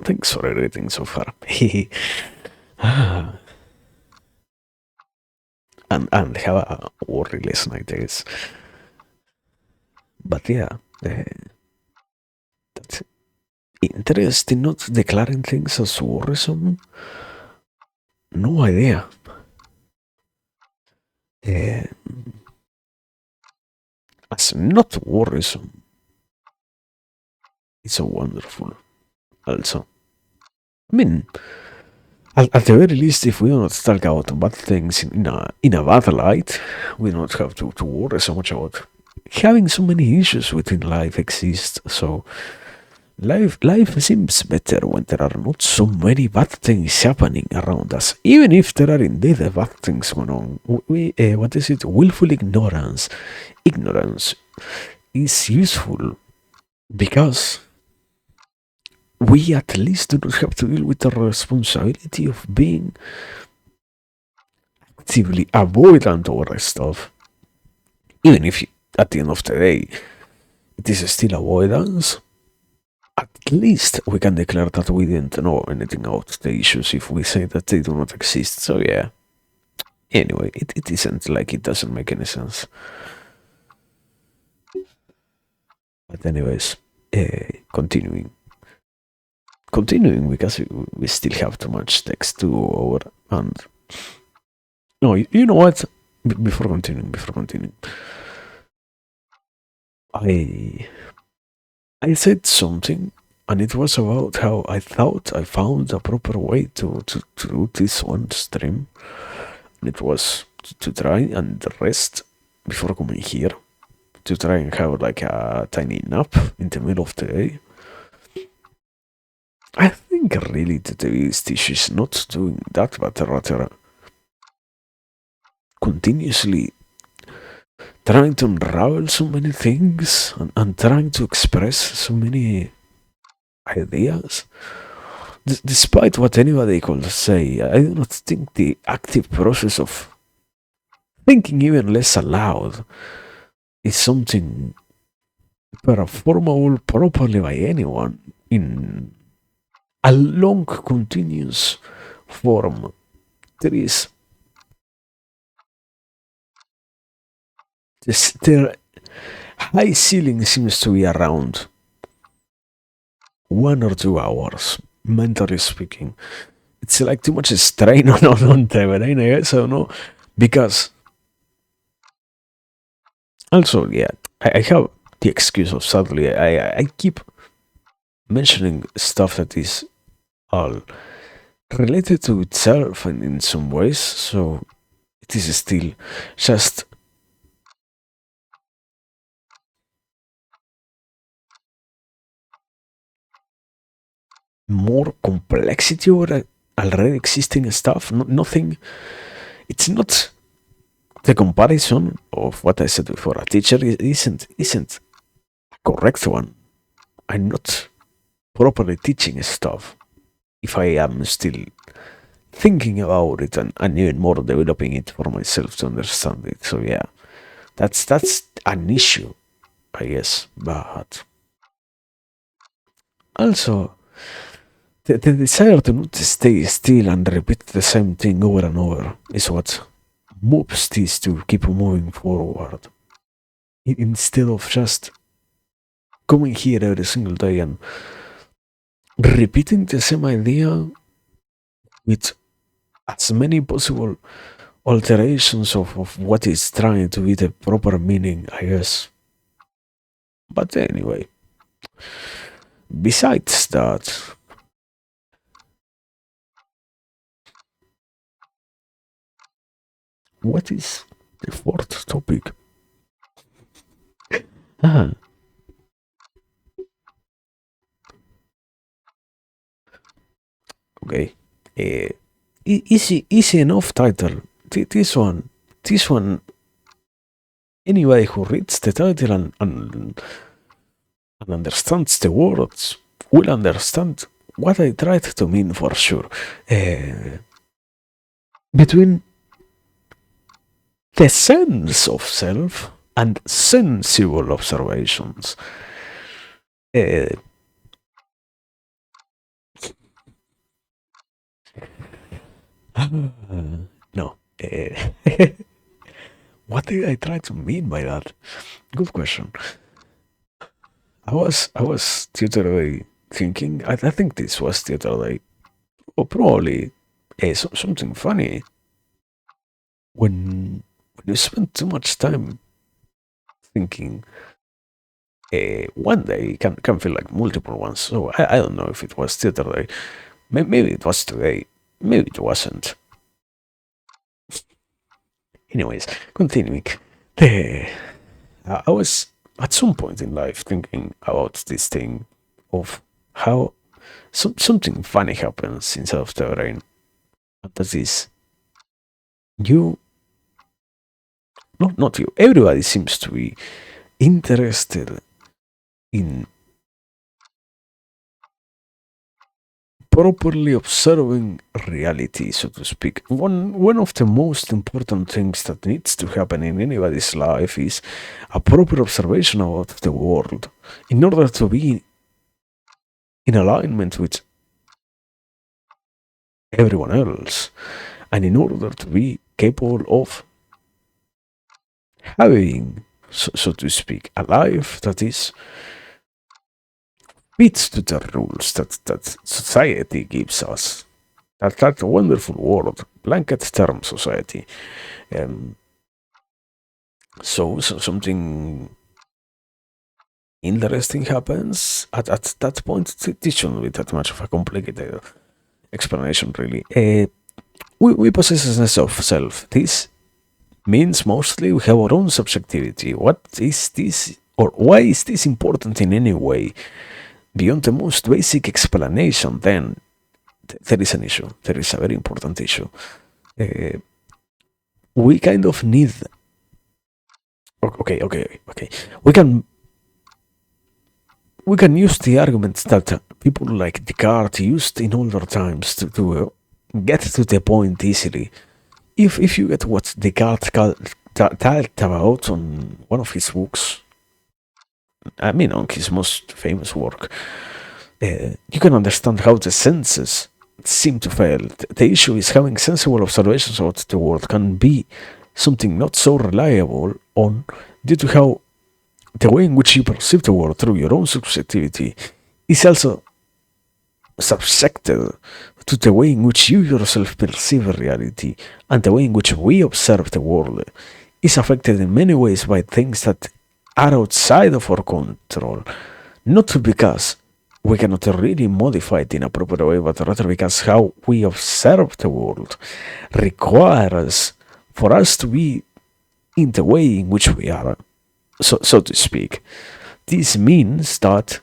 Thanks for everything so far. and have a worryless night, I guess. But yeah, that's interesting. Not declaring things as worrisome. No idea. Uh, as not worrisome. It's so wonderful. Also, I mean, at the very least, if we do not talk about bad things in a bad light, we don't have to worry so much about having so many issues within life exist. So life seems better when there are not so many bad things happening around us. Even if there are indeed bad things going on, we what is it? Willful ignorance. Ignorance is useful because we at least do not have to deal with the responsibility of being actively avoidant over stuff. Even if at the end of the day it is still avoidance, at least we can declare that we didn't know anything about the issues if we say that they do not exist. So yeah. Anyway, it isn't like it doesn't make any sense. But anyways, continuing. Continuing because we still have too much text to go over and no, you know what? Before continuing, I I said something, and it was about how I thought I found a proper way to do this one stream, and it was to try and rest before coming here, to try and have like a tiny nap in the middle of the day. I think really the biggest issue is not doing that, but rather continuously trying to unravel so many things and trying to express so many ideas. Despite what anybody could say, I do not think the active process of thinking even less aloud is something performable properly by anyone in a long continuous form. There is the high ceiling seems to be around 1 or 2 hours, mentally speaking. It's like too much strain on the brain, I guess. I don't know. Because also, yeah, I have the excuse of sadly, I keep mentioning stuff that is all related to itself and in some ways, so it is still just more complexity over already existing stuff. Nothing. It's not the comparison of what I said before. A teacher isn't a correct one. I'm not properly teaching stuff if I am still thinking about it and even more developing it for myself to understand it. So yeah, that's an issue, I guess. But also the desire to not stay still and repeat the same thing over and over is what moves this to keep moving forward. Instead of just coming here every single day and repeating the same idea with as many possible alterations of what is trying to be the proper meaning, I guess. But anyway, besides that, what is the fourth topic? Ah, okay. Easy enough title. This one. Anybody who reads the title and understands the words will understand what I tried to mean for sure. Between the sense of self and sensible observations. Uh, no. What did I try to mean by that? Good question. I was the other day thinking. I think this was the other day. Or probably something funny when you spend too much time thinking. One day can feel like multiple ones. So I don't know if it was the other day. Maybe it was today. Maybe it wasn't. Anyways, continuing. Eh, I was at some point in life thinking about this thing of how something funny happens inside of the brain. And that is you, not you, everybody seems to be interested in properly observing reality, so to speak. One of the most important things that needs to happen in anybody's life is a proper observation of the world in order to be in alignment with everyone else and in order to be capable of having, so to speak, a life that is fits to the rules that society gives us. That wonderful word, blanket term society. Um, so something interesting happens at that point. This shouldn't be that much of a complicated explanation, really. We possess a sense of self. This means mostly we have our own subjectivity. What is this, or why is this important in any way? Beyond the most basic explanation, then there is an issue. There is a very important issue. Uh, we kind of need. Okay. We can we can use the arguments that people like Descartes used in older times to get to the point easily. If you get what Descartes talked about on one of his books, I mean on his most famous work, you can understand how the senses seem to fail. The issue is having sensible observations about the world can be something not so reliable on due to how the way in which you perceive the world through your own subjectivity is also subjected to the way in which you yourself perceive reality, and the way in which we observe the world is affected in many ways by things that are outside of our control, not because we cannot really modify it in a proper way, but rather because how we observe the world requires for us to be in the way in which we are, so to speak. This means that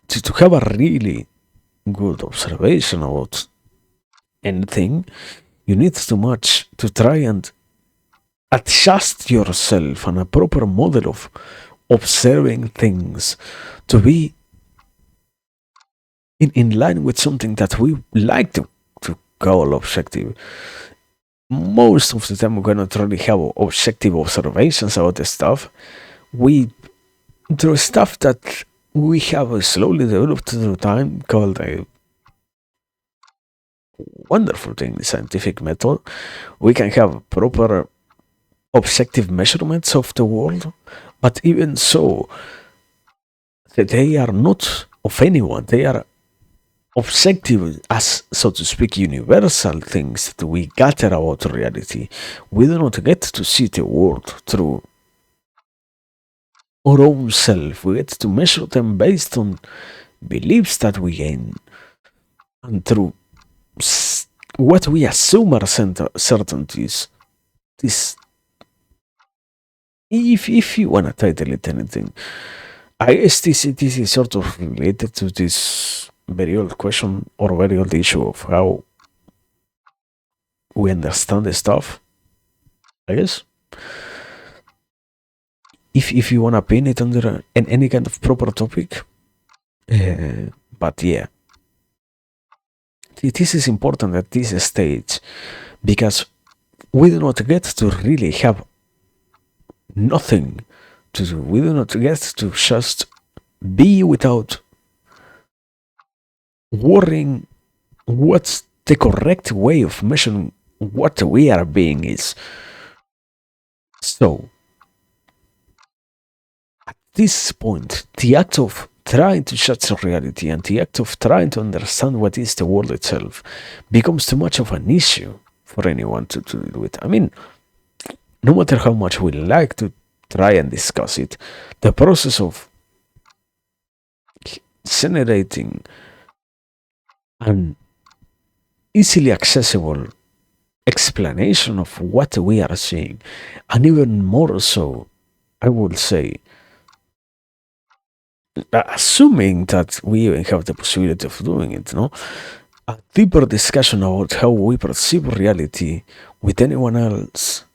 to have a really good observation about anything, you need too much to try and adjust yourself on a proper model of observing things to be in line with something that we like to call objective. Most of the time, we cannot really have objective observations about the stuff. We through stuff that we have slowly developed through time called a wonderful thing, the scientific method. We can have proper objective measurements of the world, but even so, they are not of anyone. They are objective, as so to speak, universal things that we gather about reality. We do not get to see the world through our own self. We get to measure them based on beliefs that we gain and through what we assume are certainties. This, if you wanna title it anything, I guess this is sort of related to this very old question or very old issue of how we understand the stuff. I guess if you wanna pin it under any kind of proper topic, but yeah, this is important at this stage because we do not get to really have nothing to do. We do not get to just be without worrying what's the correct way of measuring what we are being is. So, at this point, the act of trying to judge reality and the act of trying to understand what is the world itself becomes too much of an issue for anyone to deal with. I mean, no matter how much we like to try and discuss it, the process of generating an easily accessible explanation of what we are seeing, and even more so, I would say, assuming that we even have the possibility of doing it, no? A deeper discussion about how we perceive reality with anyone else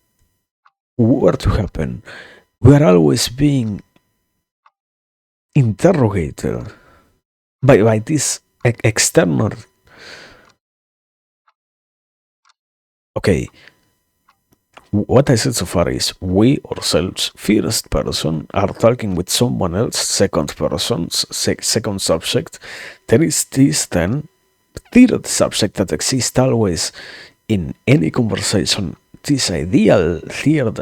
were to happen, we are always being interrogated by this external. Okay, what I said so far is we ourselves, first person, are talking with someone else, second person, second subject. There is this then third subject that exists always in any conversation. This ideal third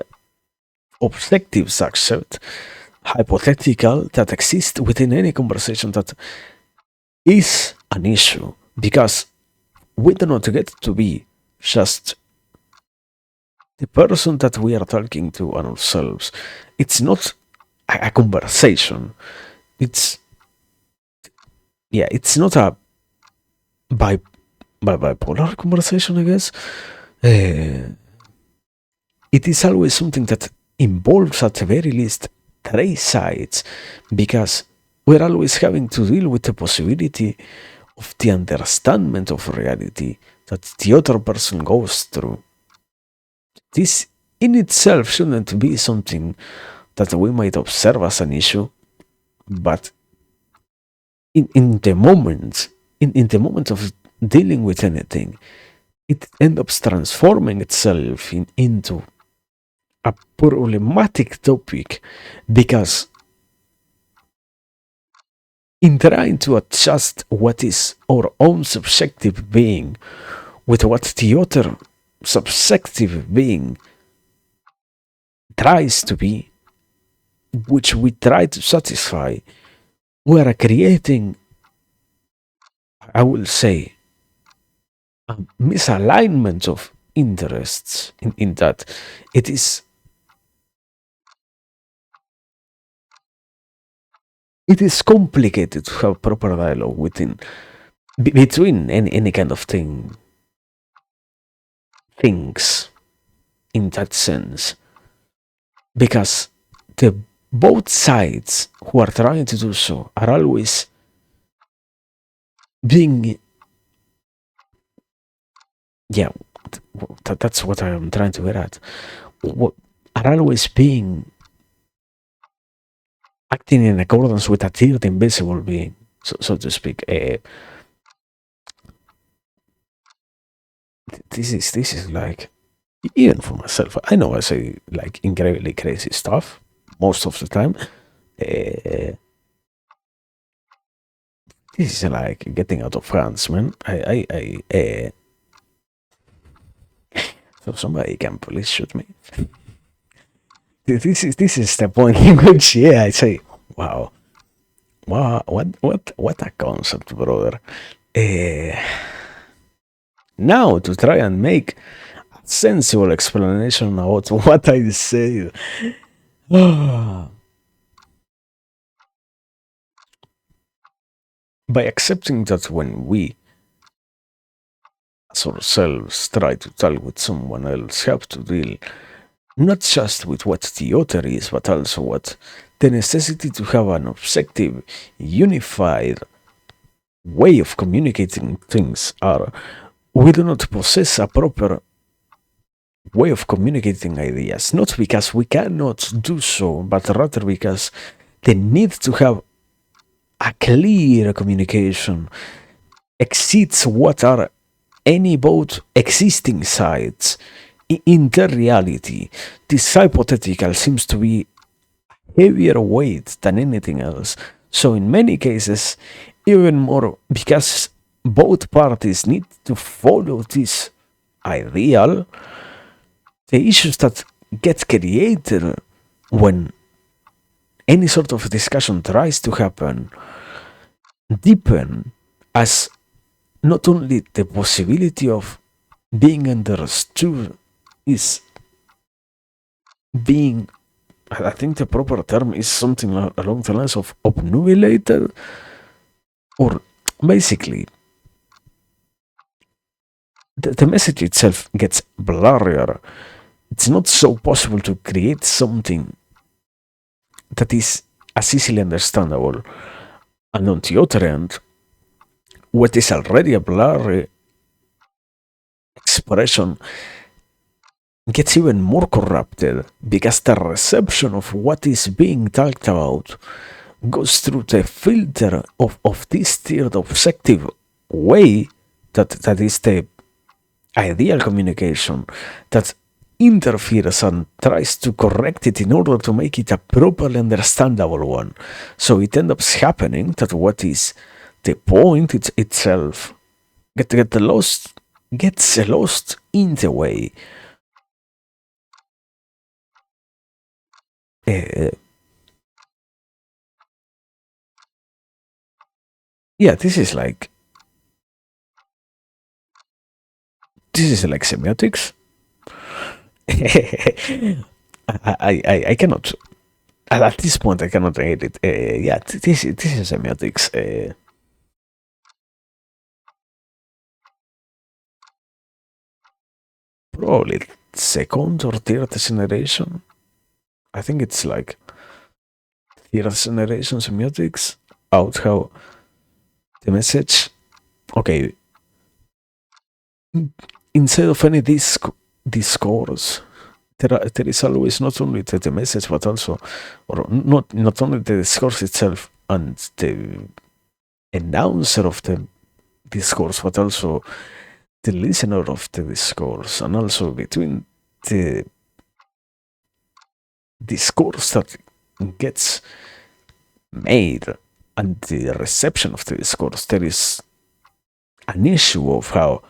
objective subject, hypothetical, that exists within any conversation that is an issue because we do not get to be just the person that we are talking to and ourselves. It's not a conversation. It's it's not a bipolar conversation, I guess. Uh, it is always something that involves at the very least three sides because we're always having to deal with the possibility of the understanding of reality that the other person goes through. This in itself shouldn't be something that we might observe as an issue, but in the moment, in the moment of dealing with anything, it ends up transforming itself into a problematic topic because in trying to adjust what is our own subjective being with what the other subjective being tries to be, which we try to satisfy, we are creating, I will say, a misalignment of interests in that it is complicated to have proper dialogue between any kind of things in that sense because the both sides who are trying to do so are always being, yeah, that's what I am trying to get at, are always being acting in accordance with a third invisible being, so to speak. This is like, even for myself, I know I say like incredibly crazy stuff most of the time. Uh, this is like getting out of hands, man. So somebody can please shoot me. This is the point in which, yeah, I say, wow, wow, what a concept, brother. Uh, Now to try and make a sensible explanation about what I say. By accepting that when we as ourselves try to talk with someone else, have to deal not just with what the other is, but also what the necessity to have an objective, unified way of communicating things are. We do not possess a proper way of communicating ideas, not because we cannot do so, but rather because the need to have a clear communication exceeds what are any both existing sides. In the reality, this hypothetical seems to be heavier weight than anything else. So, in many cases, even more because both parties need to follow this ideal, the issues that get created when any sort of discussion tries to happen deepen as not only the possibility of being understood is being, I think the proper term is something along the lines of obnubilated, or basically the message itself gets blurrier. It's not so possible to create something that is as easily understandable. And on the other end, what is already a blurry expression gets even more corrupted because the reception of what is being talked about goes through the filter of this tiered objective way that is the ideal communication that interferes and tries to correct it in order to make it a properly understandable one. So it ends up happening that what is the point itself gets lost in the way. Uh, yeah, this is like semiotics. I cannot, at this point I cannot read it. Yeah, this is semiotics. Probably second or third generation. I think it's like third generation semiotics. Out how the message. Okay, inside of any discourse, there is always not only the message, but also, or not only the discourse itself and the announcer of the discourse, but also the listener of the discourse, and also between the discourse that gets made and the reception of the discourse, there is an issue of how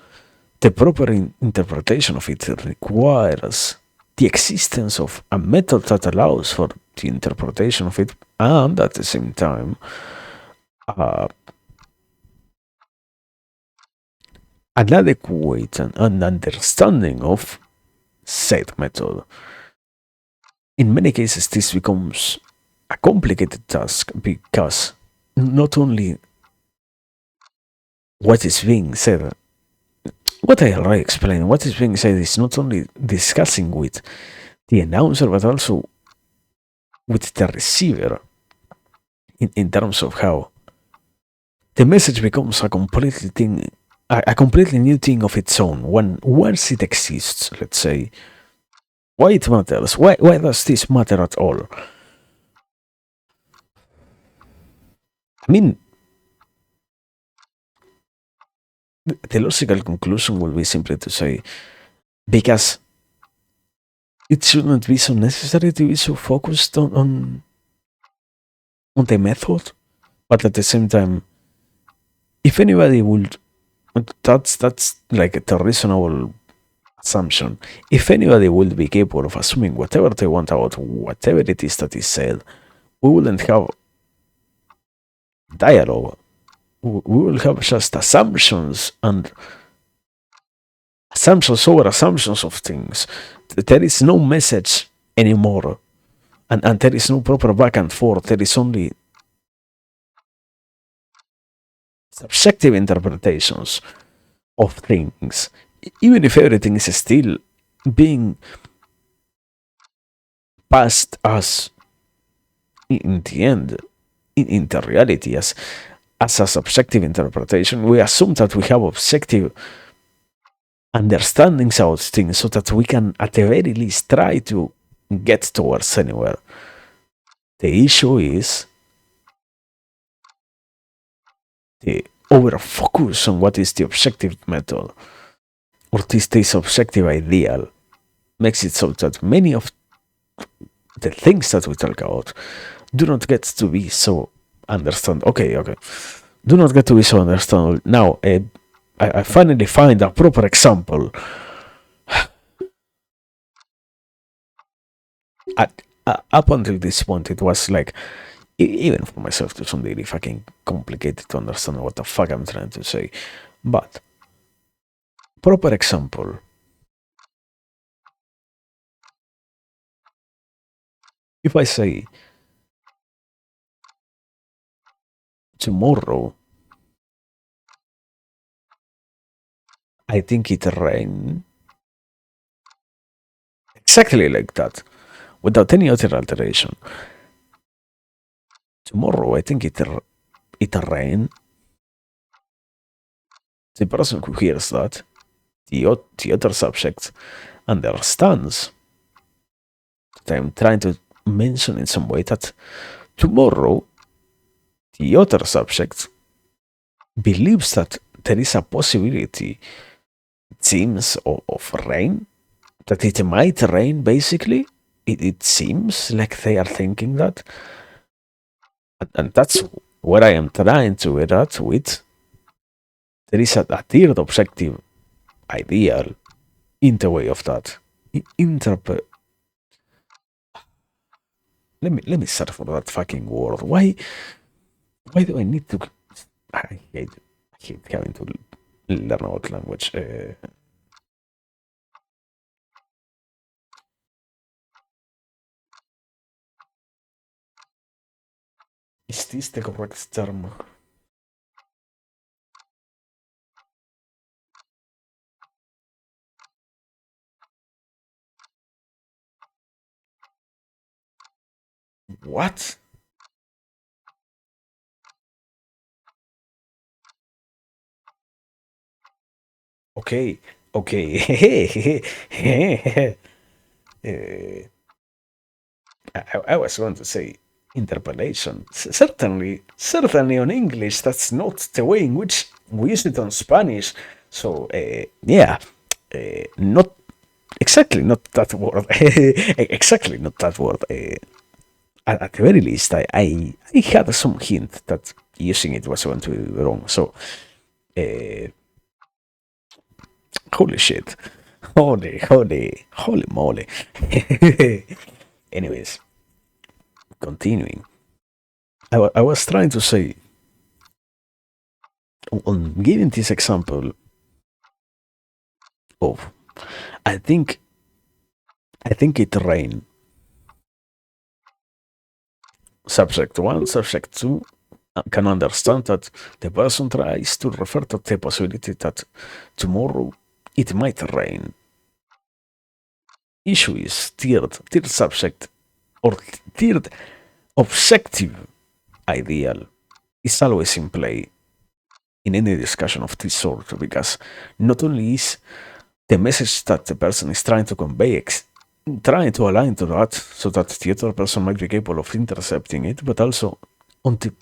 the proper interpretation of it requires the existence of a method that allows for the interpretation of it, and at the same time, uh, an adequate and an understanding of said method. In many cases, this becomes a complicated task because not only what is being said, what I already explained, what is being said is not only discussing with the announcer, but also with the receiver in terms of how the message becomes a completely new thing of its own when once it exists. Let's say why it matters. Why does this matter at all? I mean, the logical conclusion will be simply to say because it shouldn't be so necessary to be so focused on the method, but at the same time, if anybody would, that's like the reasonable assumption. If anybody would be capable of assuming whatever they want about whatever it is that is said, we wouldn't have dialogue. We will have just assumptions and assumptions over assumptions of things. There is no message anymore, and there is no proper back and forth. There is only subjective interpretations of things, even if everything is still being passed as in the end, in the reality, as a subjective interpretation. We assume that we have objective understandings about things so that we can, at the very least, try to get towards anywhere. The issue is the over focus on what is the objective method or this objective ideal makes it so that many of the things that we talk about do not get to be so understand. Okay. Do not get to be so understandable. Now, I finally find a proper example. Up until this point, it was like, even for myself, to some degree, fucking complicated to understand what the fuck I'm trying to say. But, proper example. If I say, tomorrow, I think it rain, exactly like that, without any other alteration. Tomorrow, I think it rain. The person who hears that, the other subject, understands that I'm trying to mention in some way that tomorrow the other subject believes that there is a possibility, it seems, of rain, that it might rain basically. It seems like they are thinking that. And that's what I am trying to get at with. There is a third objective ideal in the way of that. Interpret. Let me search for that fucking word. Why do I need to? I hate having to learn about language. Is this the correct term? What? Okay, okay. Uh, I was going to say interpolation. Certainly on English, that's not the way in which we use it on Spanish. So, yeah, not exactly not that word. Exactly not that word. At the very least, I had some hint that using it was going to be wrong. So, uh, holy shit. Holy moly. Anyways, continuing. I was trying to say, on giving this example of, I think, I think it rain. Subject one, subject two can understand that the person tries to refer to the possibility that tomorrow it might rain. Issue is third subject or third objective ideal is always in play in any discussion of this sort because not only is the message that the person is trying to convey trying to align to that so that the other person might be capable of intercepting it, but also on the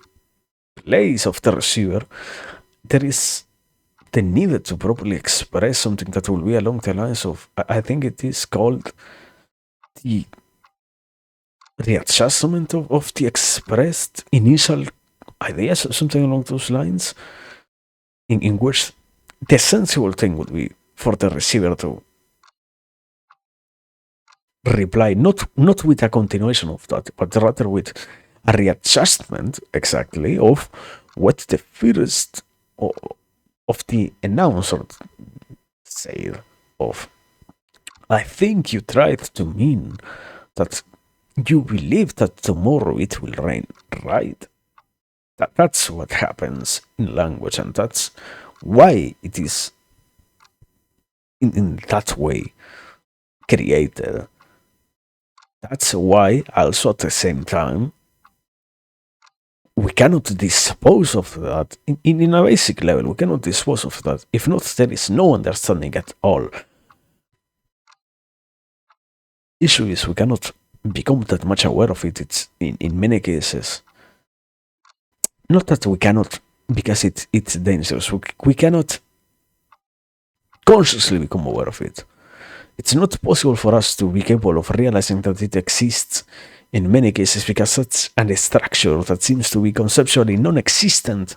place of the receiver, there is the need to properly express something that will be along the lines of, I think it is called the readjustment of the expressed initial ideas, something along those lines, in which the sensible thing would be for the receiver to reply not with a continuation of that, but rather with a readjustment exactly of what the first of the announcer said of. I think you tried to mean that you believe that tomorrow it will rain, right? That's what happens in language, and that's why it is in that way created. That's why, also at the same time, we cannot dispose of that in a basic level. We cannot dispose of that. If not, there is no understanding at all. Issue is we cannot become that much aware of it. It's in many cases not that we cannot because it's dangerous. We cannot consciously become aware of it. It's not possible for us to be capable of realizing that it exists in many cases because such an structure that seems to be conceptually non-existent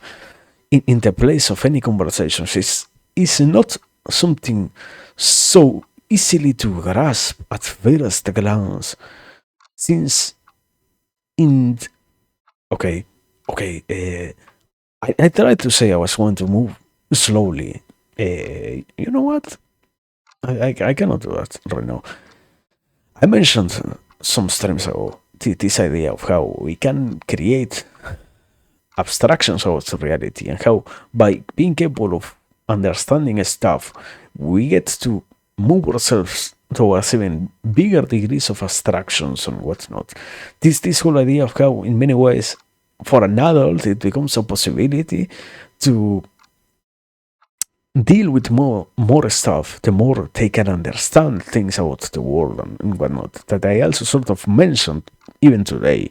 in the place of any conversations is not something so easily to grasp at first glance. Since in okay, okay, I tried to say I was going to move slowly. You know what? I cannot do that right now. I mentioned some streams ago this idea of how we can create abstractions of reality and how by being capable of understanding stuff, we get to move ourselves towards even bigger degrees of abstractions and whatnot. This whole idea of how, in many ways, for an adult, it becomes a possibility to deal with more stuff, the more they can understand things about the world and whatnot. That I also sort of mentioned even today.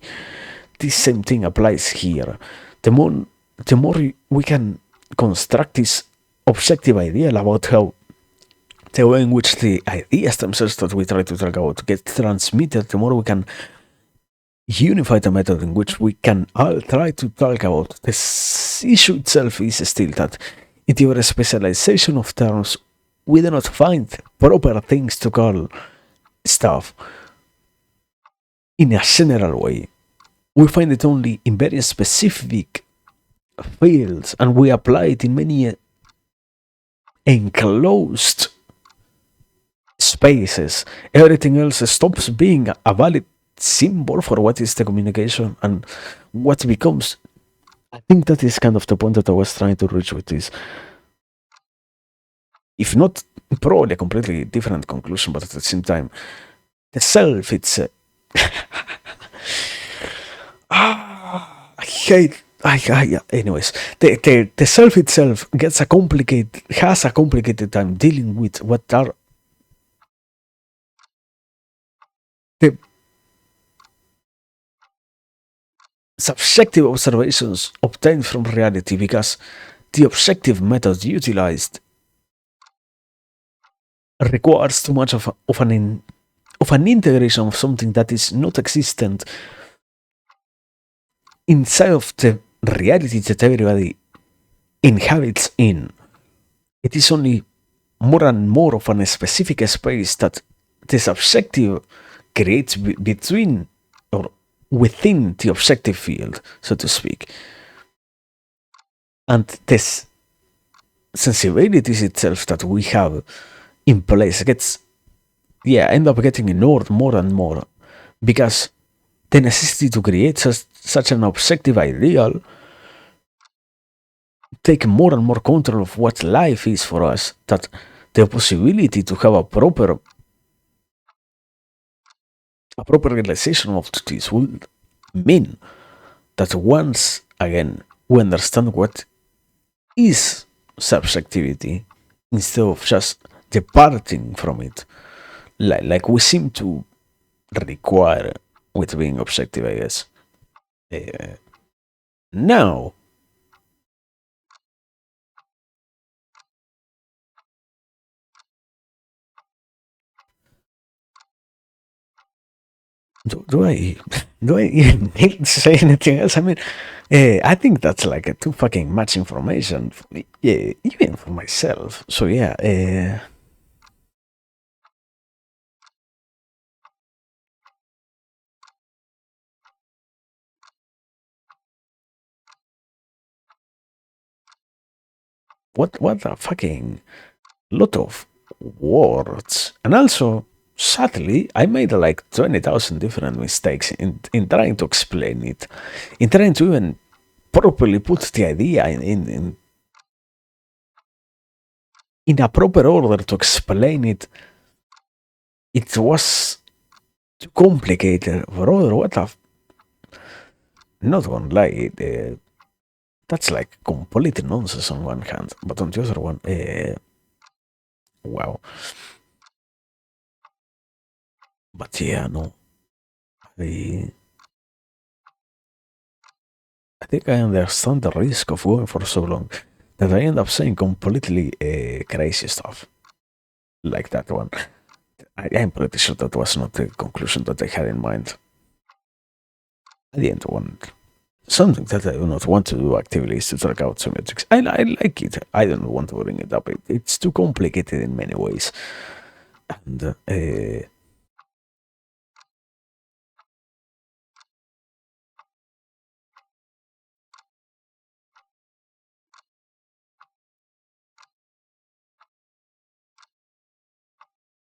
This same thing applies here. The more the more we can construct this objective ideal about how the way in which the ideas themselves that we try to talk about get transmitted, the more we can unify the method in which we can all try to talk about. This issue itself is still that in your specialization of terms, we do not find proper things to call stuff in a general way. We find it only in very specific fields, and we apply it in many enclosed spaces. Everything else stops being a valid symbol for what is the communication and what becomes. I think that is kind of the point that I was trying to reach with this. If not, probably a completely different conclusion, but at the same time, the self, it's. I hate. Anyways, the self itself has a complicated time dealing with what are the subjective observations obtained from reality, because the objective method utilized requires too much of an integration of something that is not existent inside of the reality that everybody inhabits in. It is only more and more of a specific space that the subjective creates between or within the objective field, so to speak. And this sensibilities itself that we have in place gets, end up getting ignored more and more, because the necessity to create such an objective ideal take more and more control of what life is for us, that the possibility to have a proper realization of this will mean that once again we understand what is subjectivity instead of just departing from it, like we seem to require with being objective, I guess. Now, do I do I even need to say anything else? I mean, I think that's like a too fucking much information, yeah, even for myself. So yeah, what a fucking lot of words, and also sadly, I made like 20,000 different mistakes in trying to explain it, in trying to even properly put the idea in a proper order to explain it. It was too complicated, brother. What a not gonna lie, that's like complete nonsense on one hand, but on the other one, wow. But yeah, no, I I think I understand the risk of going for so long that I end up saying completely crazy stuff like that one. I'm pretty sure that was not the conclusion that I had in mind. I didn't want something that I do not want to do actively is to track out symmetrics. I like it. I don't want to bring it up. It's too complicated in many ways. And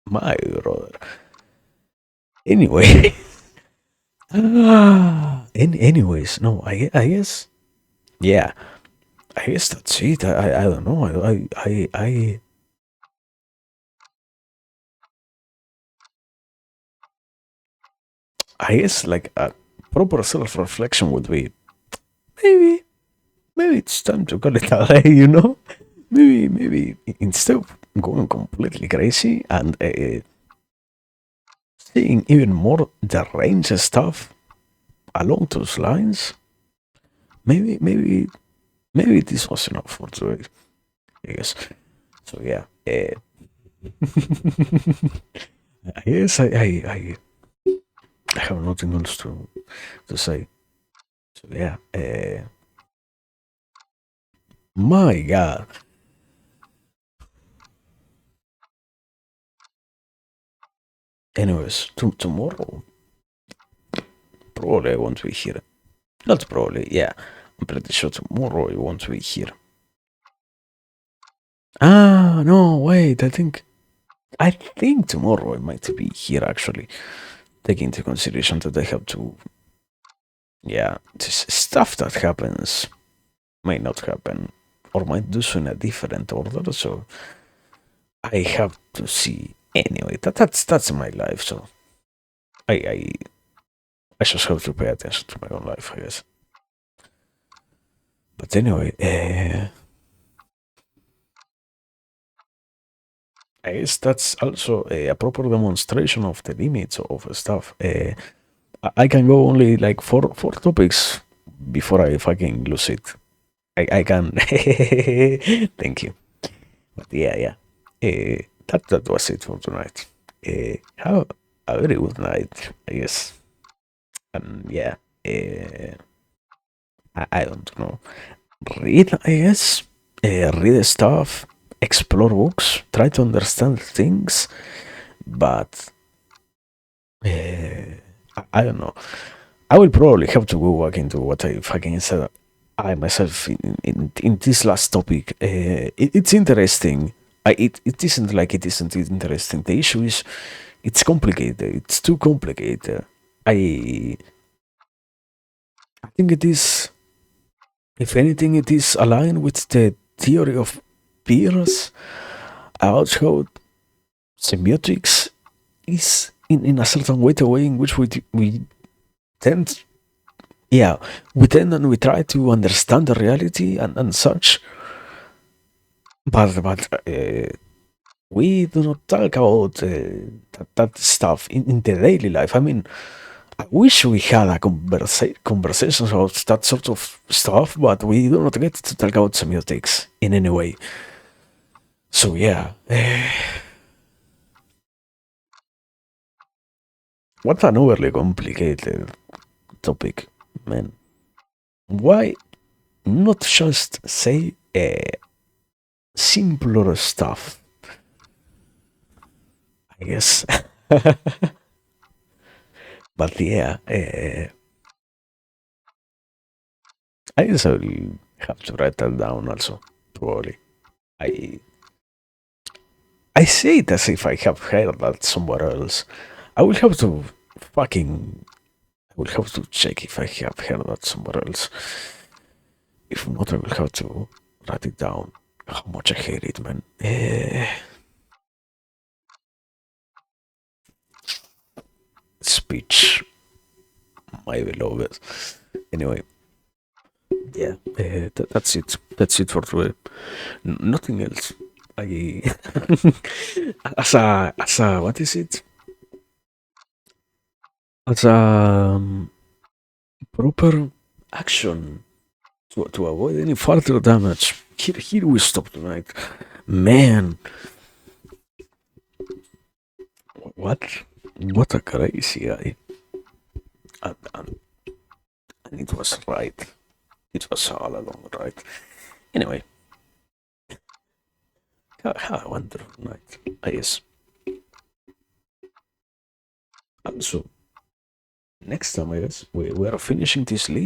my brother. Anyway, anyways, no, I guess, yeah, I guess that's it. I don't know. I guess like a proper self reflection would be maybe maybe it's time to call it a day. Maybe instead of going completely crazy and seeing even more deranged stuff along those lines, maybe this was enough for today. I guess. So yeah. I guess I have nothing else to say. So yeah. My God. Anyways, tomorrow probably I won't be here. Not probably. Yeah, I'm pretty sure tomorrow I won't be here. Ah, no, wait. I think tomorrow I might be here actually. Taking into consideration that I have to, yeah, this stuff that happens may not happen or might do so in a different order. So I have to see anyway. That's my life. So I I just have to pay attention to my own life, I guess. But anyway, I guess that's also a proper demonstration of the limits of stuff. I can go only like four topics before I fucking lose it. I can. Thank you. But yeah, yeah. That was it for tonight. Have a very good night, I guess. And yeah, uh, I don't know. Read, I guess. Read stuff, explore books, try to understand things, but I don't know. I will probably have to go back into what I fucking said. I myself in this last topic. It's interesting. It isn't like it isn't interesting. The issue is it's complicated. It's too complicated. I I think it is. If anything, it is aligned with the theory of peers about how semiotics is in a certain way the way in which we tend, yeah, we tend and we try to understand the reality and such, but we do not talk about that stuff in the daily life. I mean, I wish we had a conversation about that sort of stuff, but we do not get to talk about semiotics in any way. So yeah, what an overly complicated topic, man. Why not just say simpler stuff? I guess. But yeah, I guess I will have to write that down also. Probably. I I say it as if I have heard that somewhere else. I will have to fucking. I will have to check if I have heard that somewhere else. If not, I will have to write it down. How much I hate it, man. Speech, my beloved. Anyway, yeah, that's it. That's it for today. Nothing else. I as a what is it? As a proper action to avoid any further damage. Here we stop tonight. Man, what what a crazy guy. And it was right. It was all along right. Anyway, have a wonderful night. I guess. Also, next time I guess we are finishing this list.